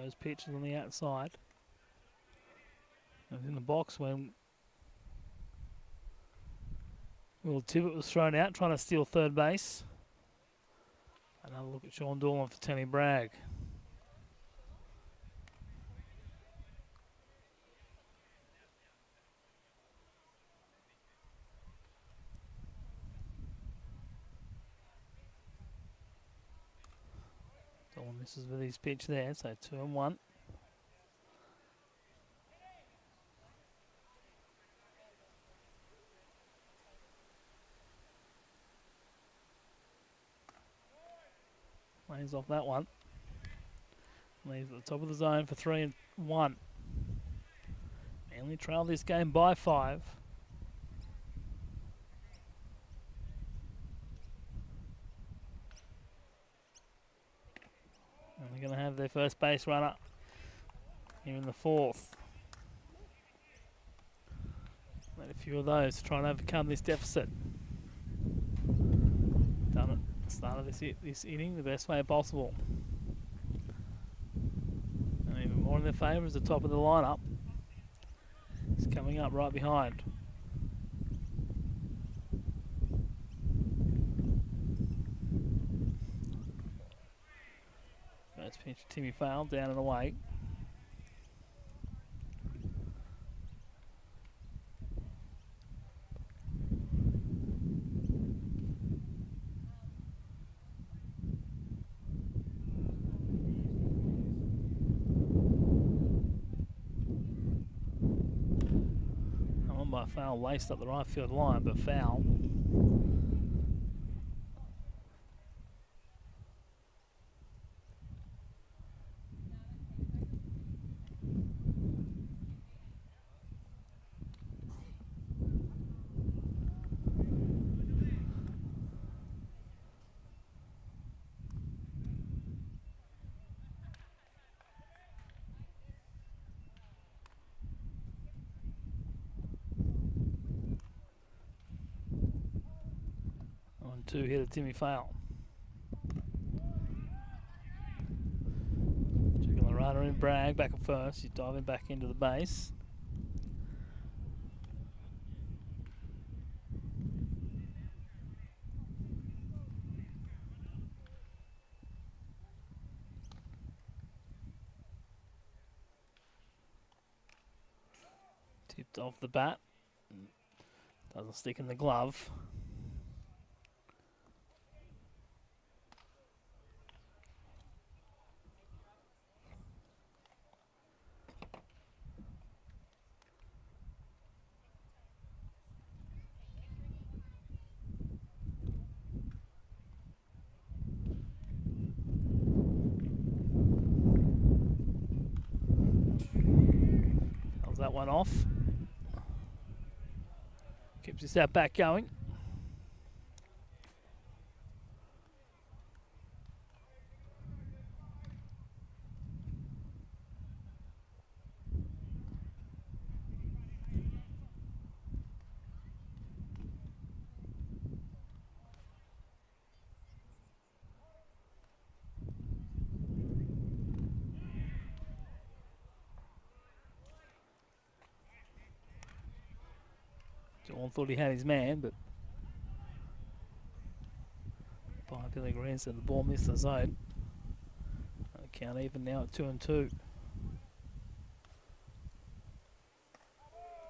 First pitch is on the outside. It was in the box when Will Tibbett was thrown out, trying to steal third base. Another look at Sean Doolan for Tony Bragg. Doolan misses with his pitch there, so 2-1. Lays off that one. Leaves at the top of the zone for 3-1. Manly trail this game by 5. And they're going to have their first base runner here in the 4th. Made a few of those to try and overcome this deficit. Done it. Start of this inning the best way possible. And even more in their favour is the top of the lineup. It's coming up right behind. First pitch, Timmy Fail, down and away. By Foul laced up the right field line, but foul. Two hit of Timmy Fail. Checking the runner in Bragg back at first. He's diving back into the base. Tipped off the bat. Doesn't stick in the glove. That one off. Keeps his out back going. John thought he had his man, but by Billy Green said the ball missed the zone. Count even now at 2-2.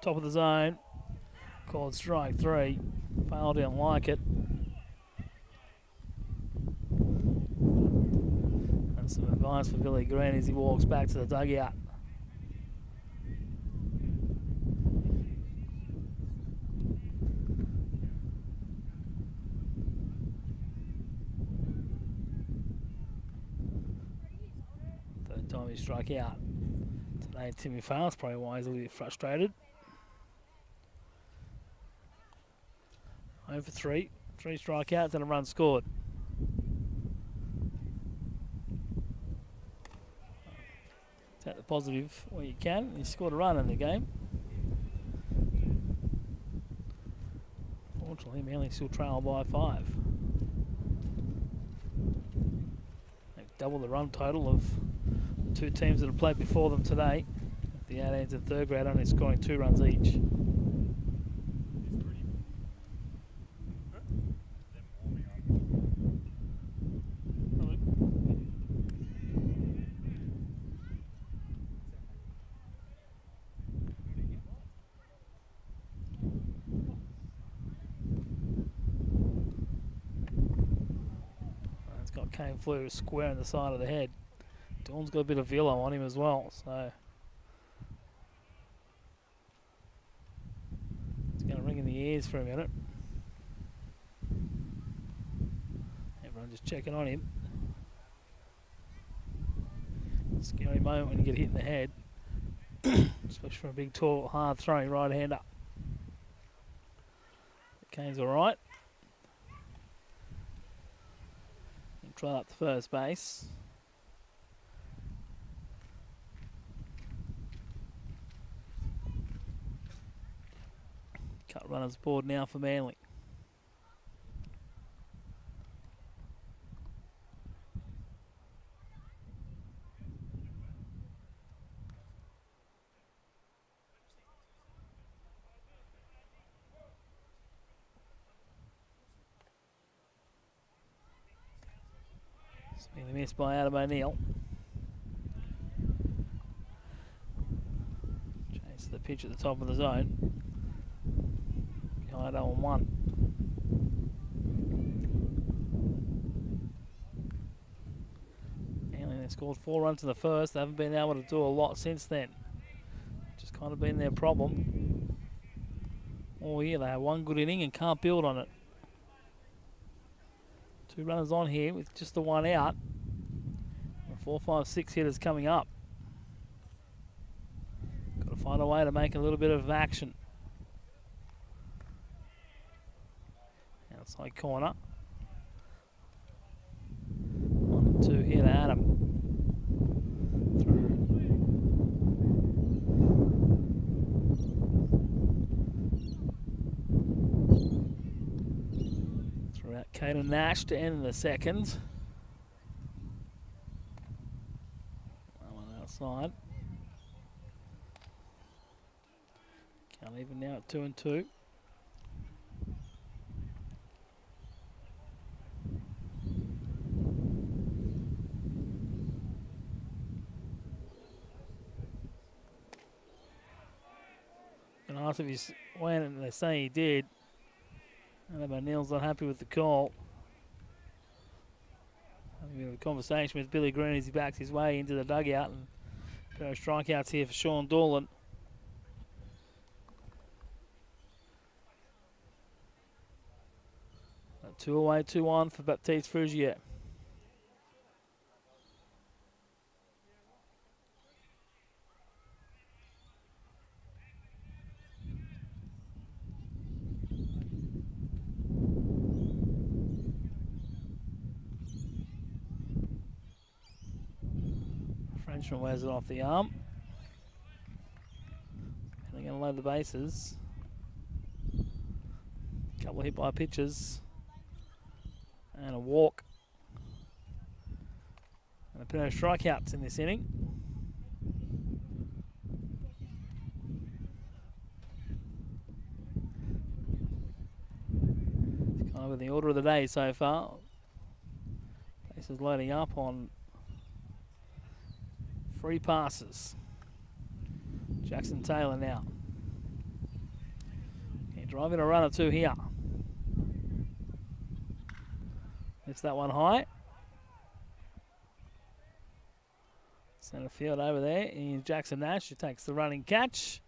Top of the zone. Called strike 3. Fail didn't like it. And some advice for Billy Green as he walks back to the dugout. Time he struck out. Today Timmy Fail's probably why he's a little bit frustrated. Over 3. 3 strikeouts and a run scored. Take the positive where you can. He scored a run in the game. Fortunately, Manly still trail by 5. They've doubled the run total of two teams that have played before them today. The 18s and third grade only scoring 2 runs each. It's got Kane Flew square in the side of the head. Dawn's got a bit of velo on him as well, so it's going to ring in the ears for a minute. Everyone just checking on him. Scary moment when you get hit in the head, especially from a big, tall, hard throwing right-hander. Kane's all right. Try up to first base. Cut runners board now for Manly. Swing and miss by Adam O'Neill. Chase the pitch at the top of the zone. Behind 0-1. Manly, they scored 4 runs in the first. They haven't been able to do a lot since then. Just kind of been their problem. All year they have one good inning and can't build on it. 2 runners on here with just the 1 out. 4, 5, 6 hitters coming up. Got to find a way to make a little bit of action. Outside corner. 1 and 2 here to Adam. Through out Caden Nash to end the second. That one outside. Count even now at 2 and 2. And asked if he's went, and they say he did. And O'Neill's not happy with the call. Having a bit of a conversation with Billy Green as he backs his way into the dugout, and a pair of strikeouts here for Sean Dorland. Two away, 2-1 for Baptiste Frugier. Frenchman wears it off the arm. And they're going to load the bases. Couple of hit by pitches. And a walk. And a pair of strikeouts in this inning. It's kind of the order of the day so far. Bases loading up on free passes. Jackson Taylor now. Okay, driving a run or two here. Hits that one high. Centre field over there is Jackson Nash, who takes the running catch.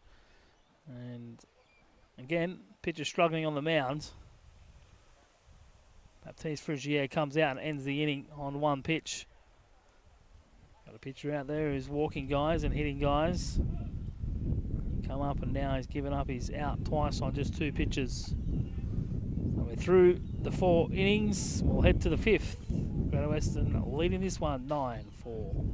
And again, pitcher struggling on the mound. Baptiste Frugier comes out and ends the inning on 1 pitch. Got a pitcher out there who's walking guys and hitting guys. Come up and now he's given up his out twice on just 2 pitches. So we're through the 4 innings. We'll head to the 5th. Greater Western leading this one 9-4.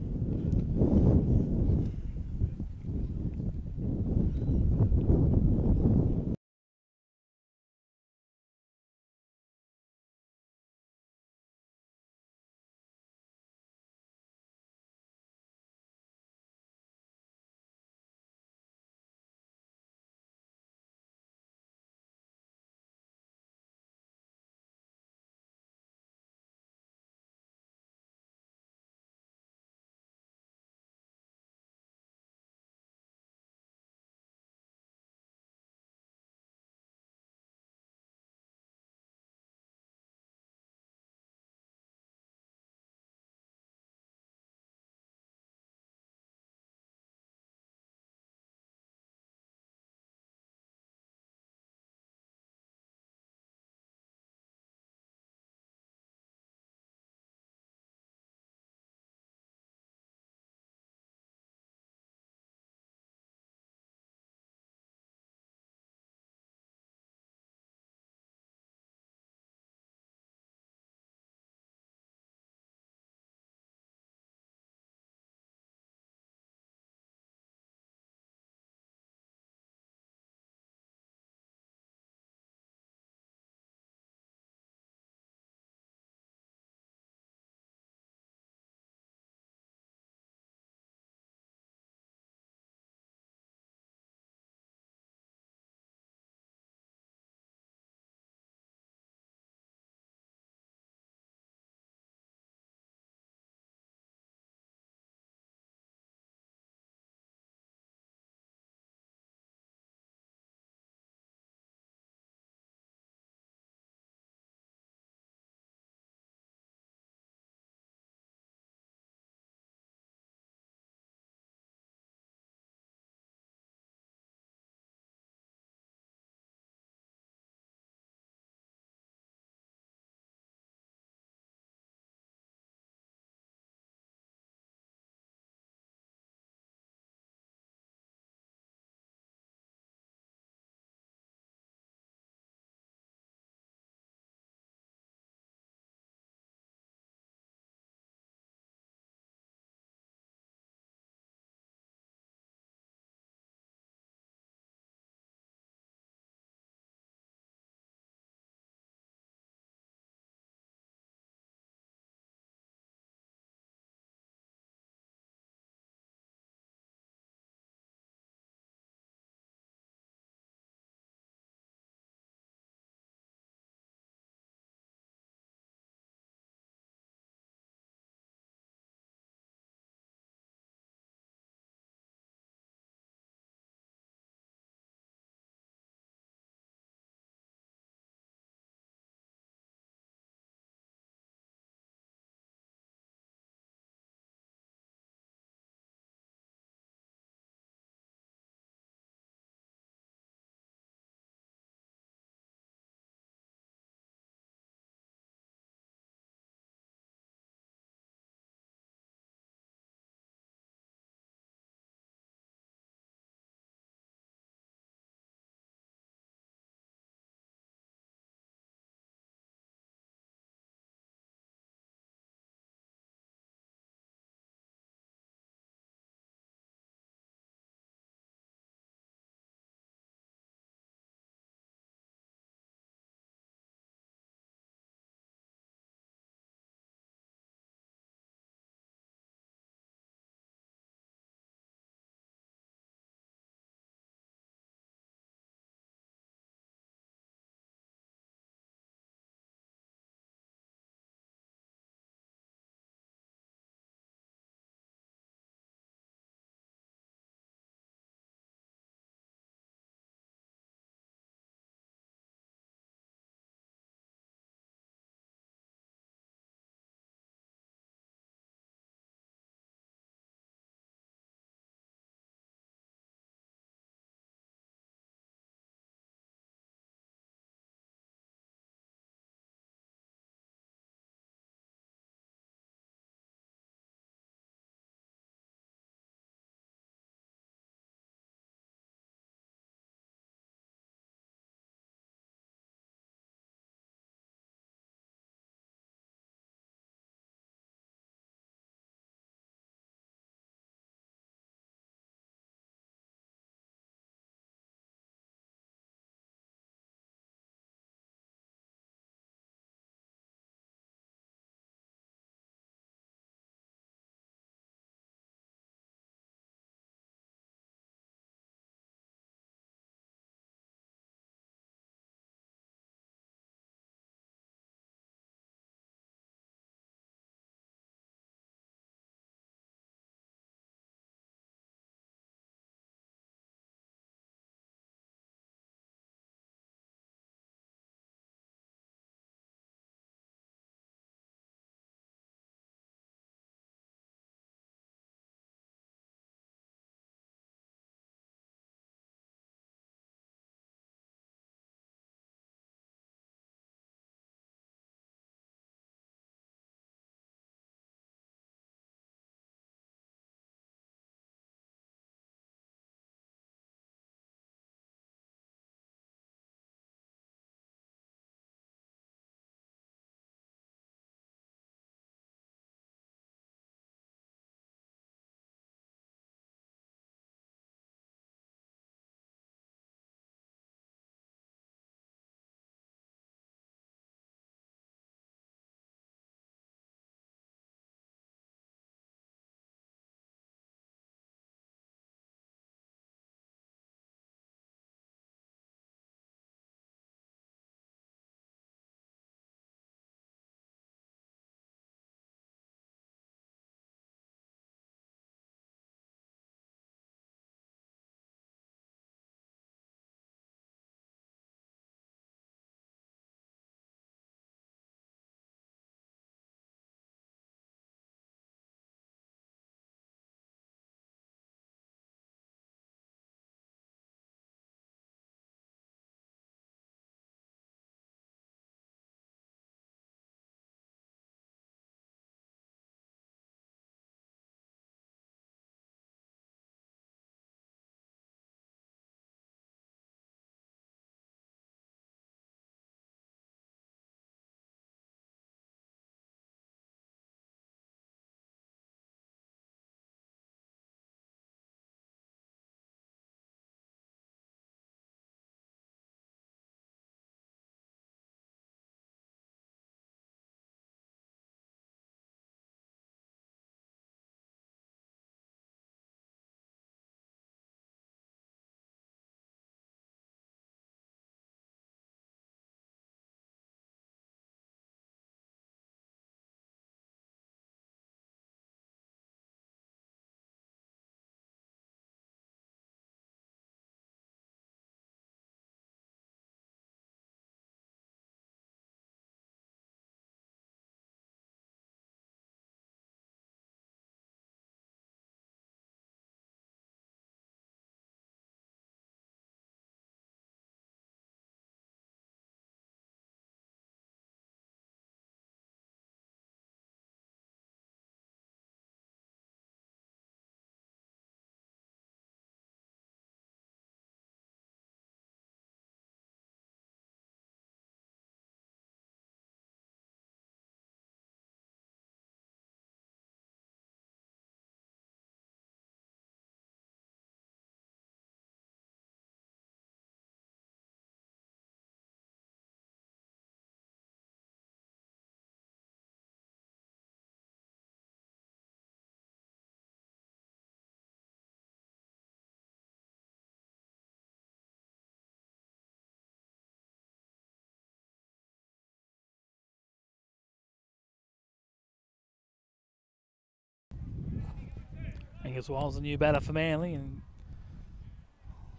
Angus Wiles, a new batter for Manly, and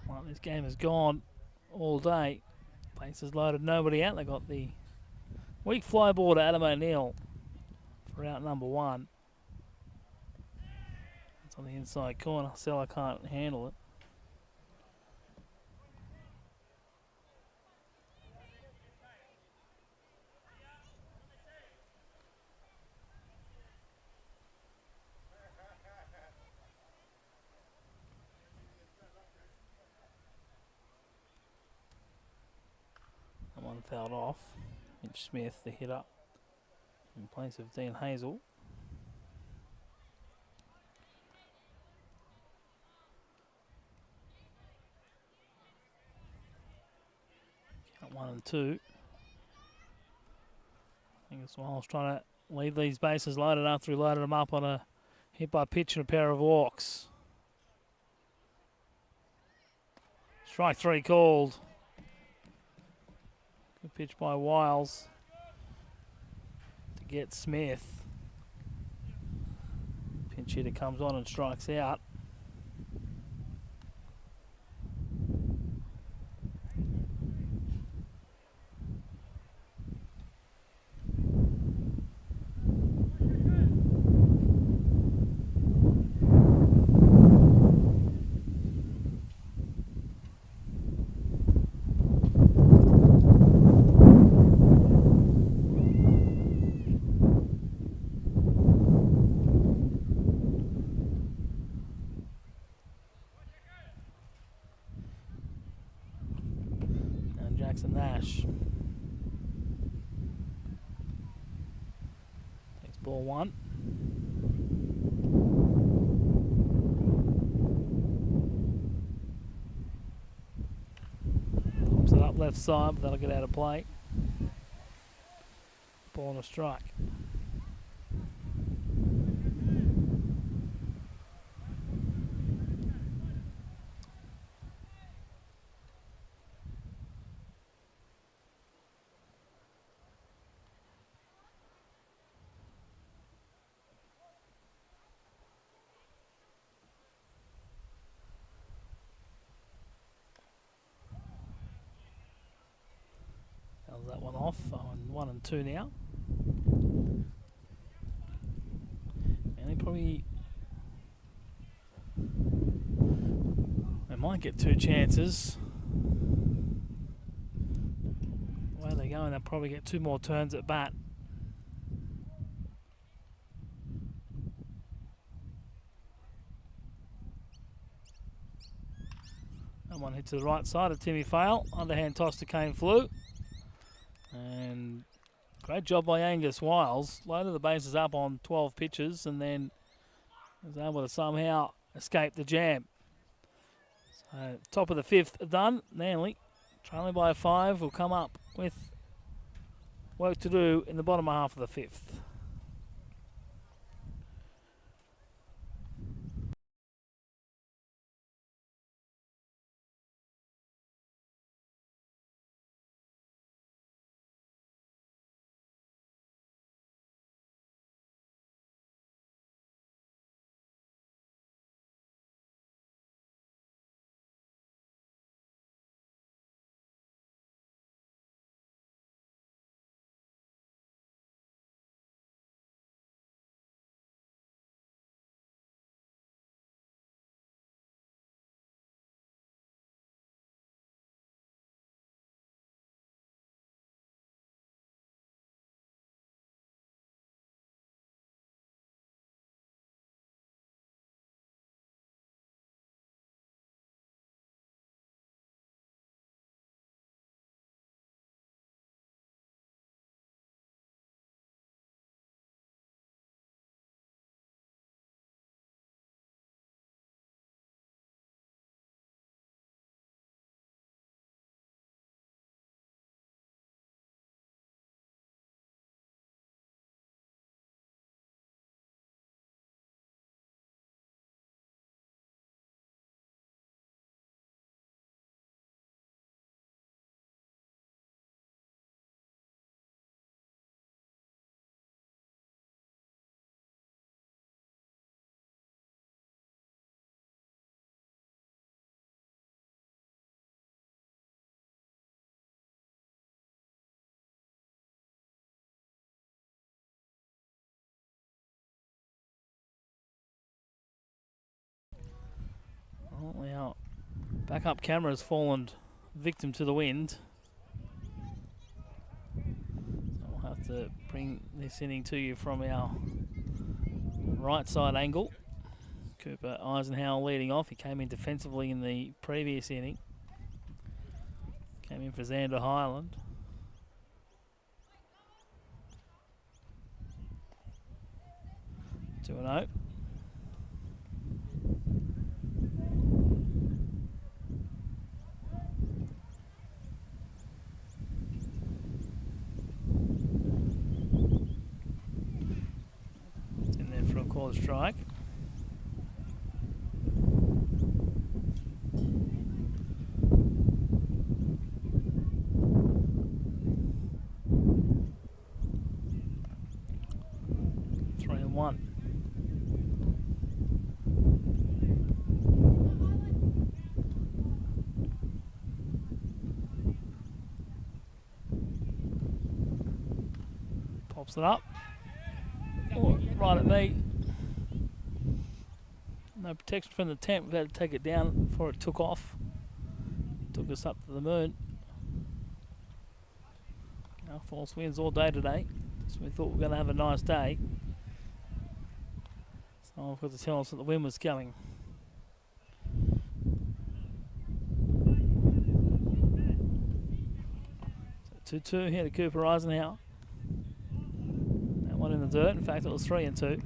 well, this game has gone all day. Bases loaded, nobody out. They got the weak fly ball to Adam O'Neill for out number 1. It's on the inside corner. Seller can't handle it. That one fouled off. Mitch Smith, the hitter, in place of Dean Hazel. Count 1 and 2. I think it's Wiles trying to leave these bases loaded after he loaded them up on a hit by pitch and a pair of walks. Strike 3 called. Good pitch by Wiles to get Smith. Pinch hitter comes on and strikes out. Nash takes ball 1. Pops it up left side, but that'll get out of play. Ball and a strike. That one off on 1 and 2 now. And they might get 2 chances. The way they're going, they'll probably get 2 more turns at bat. That one hits to the right side of Timmy Fail. Underhand toss to Kane Flew. And great job by Angus Wiles. Loaded the bases up on 12 pitches and then was able to somehow escape the jam. So top of the 5th done. Manly trailing by 5 will come up with work to do in the bottom half of the 5th. Well, our backup camera has fallen victim to the wind. So we'll have to bring this inning to you from our right side angle. Cooper Eisenhower leading off. He came in defensively in the previous inning. Came in for Xander Highland. Two and 0. It's in there for a called strike. Pops it up. Oh, right at me. No protection from the tent. We've had to take it down before it took off. Took us up to the moon. Our false winds all day today. So we thought we were going to have a nice day. So I've got to tell us that the wind was coming. 2-2 here to Cooper Eisenhower. That one in the dirt. In fact, it was 3 and 2.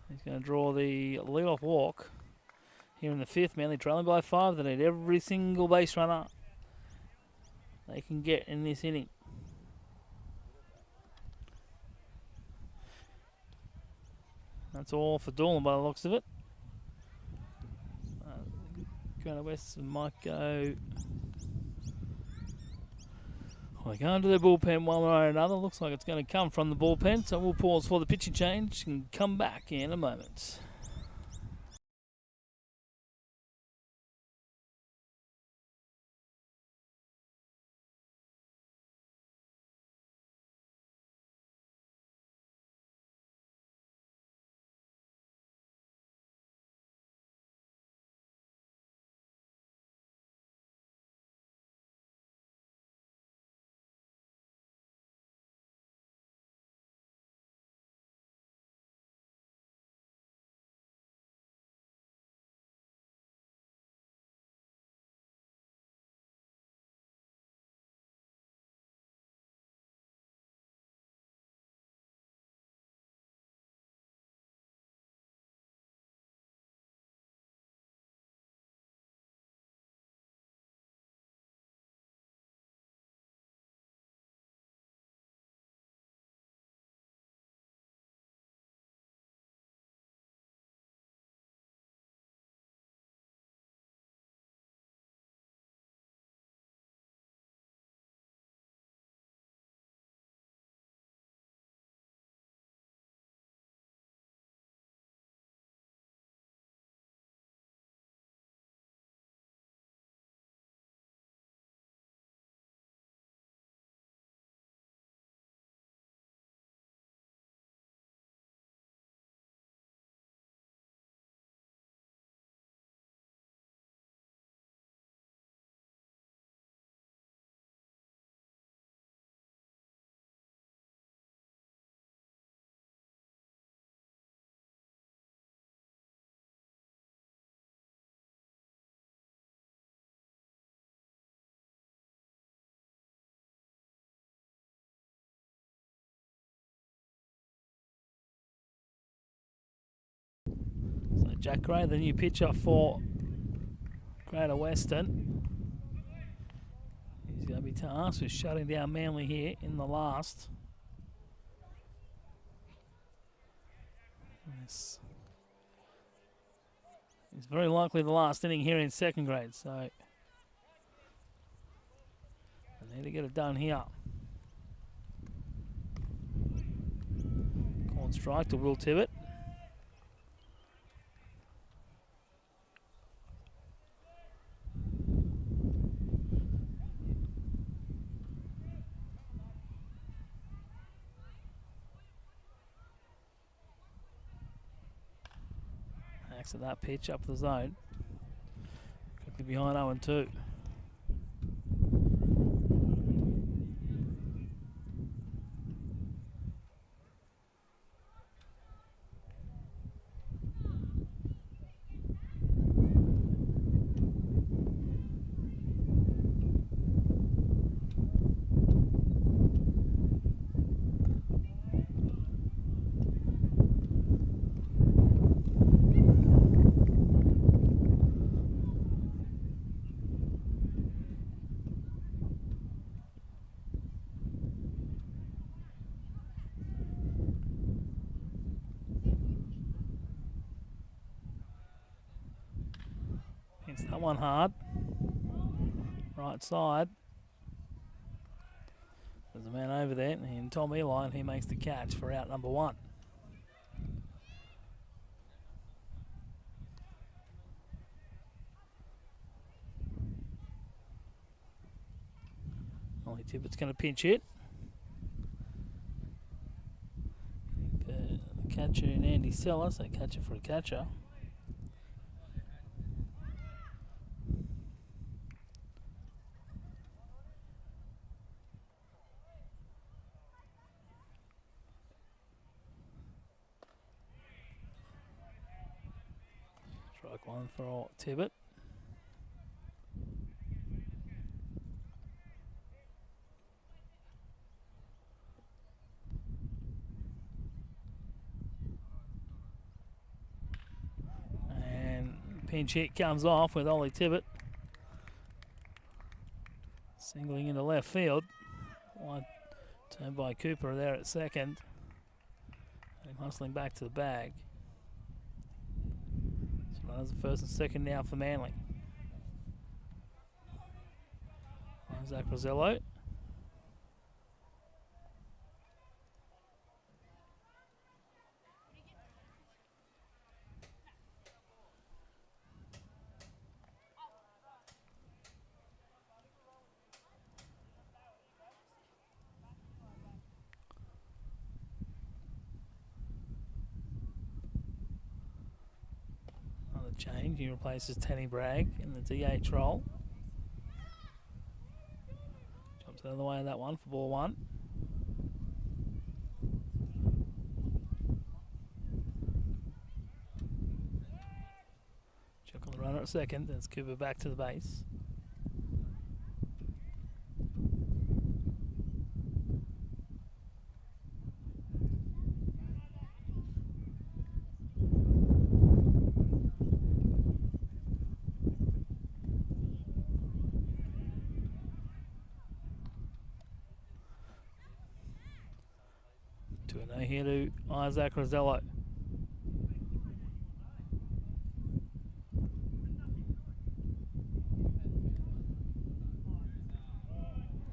He's going to draw the lead-off walk here in the 5th. Manly trailing by 5. They need every single base runner they can get in this inning. That's all for Doolan by the looks of it. Going to West might go. Well, they're going to the bullpen one way or another. Looks like it's going to come from the bullpen, so we'll pause for the pitching change and come back in a moment. So Jack Gray, the new pitcher for Greater Western. He's going to be tasked with shutting down Manly here in the last. This is very likely the last inning here in second grade, so I need to get it done here. Called strike to Will Tibbett. Of that pitch up the zone. Quickly behind 0-2. Hits that one hard. Right side. There's a man over there, and Tom Eli, he makes the catch for out number 1. Ollie Tippett's going to pinch it. The catcher in Andy Seller, so catcher for a catcher. Strike one for Tippett. And pinch hit comes off with Ollie Tippett. Singling into left field. One turned by Cooper there at second. And hustling back to the bag. So runners at first and second now for Manly. Isaac Rosello. Change. He replaces Tanny Bragg in the DH role. Jumps out of the way of that one for ball 1. Check on the runner at second. That's Cooper back to the base. Here to Isaac Rosello.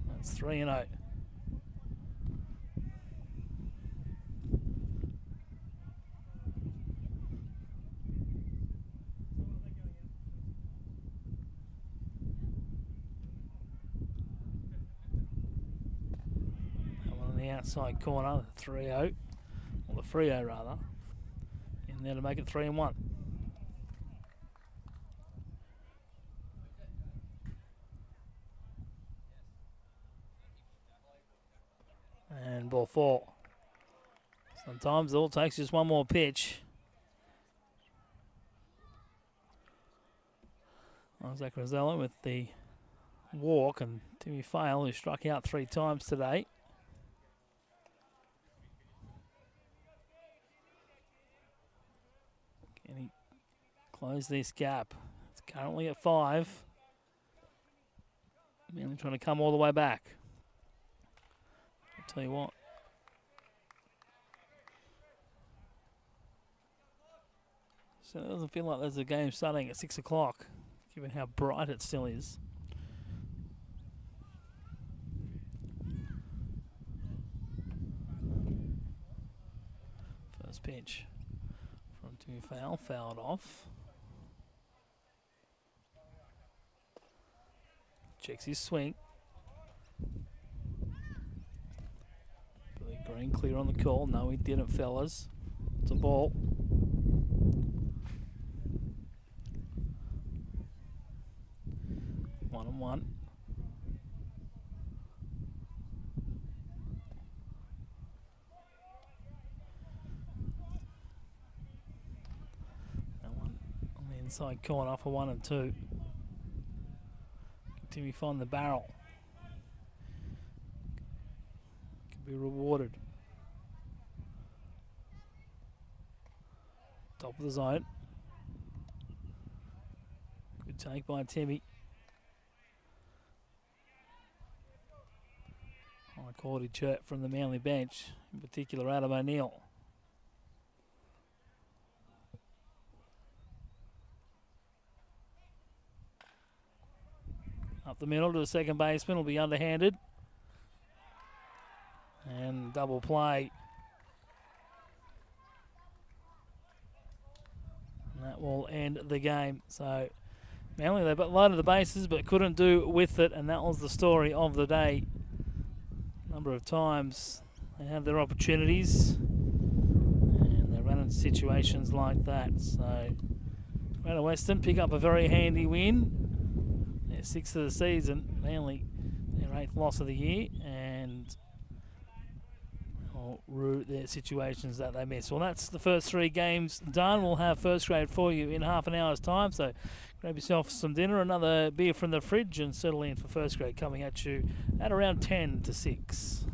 That's 3-0. That one on the outside corner, 3-0. Or the 3-0 rather. In there to make it 3-1. And ball 4. Sometimes all it takes just one more pitch. Isaac Rosello with the walk, and Timmy Fail, who struck out 3 times today. Can he close this gap? It's currently at 5. Manly trying to come all the way back. I'll tell you what. So it doesn't feel like there's a game starting at 6 o'clock, given how bright it still is. First pitch from Timmy Fowl, fouled off. Checks his swing. Billy Green clear on the call. No, he didn't, fellas. It's a ball. 1-1. That one on the inside corner for 1 and 2. Continue to find the barrel. Can be rewarded. Top of the zone. Good take by Timmy. High quality chirp from the Manly bench, in particular Adam O'Neill. Up the middle to the second baseman, will be underhanded. And double play. And that will end the game. So Manly, they loaded the bases but couldn't do with it, and that was the story of the day. Number of times they had their opportunities and they ran into situations like that. So Rana Western pick up a very handy win. Their 6th of the season, Manly their 8th loss of the year, and rue their situations that they miss. Well, that's the first 3 games done. We'll have first grade for you in half an hour's time, so grab yourself some dinner, another beer from the fridge, and settle in for first grade coming at you at around 10 to 6.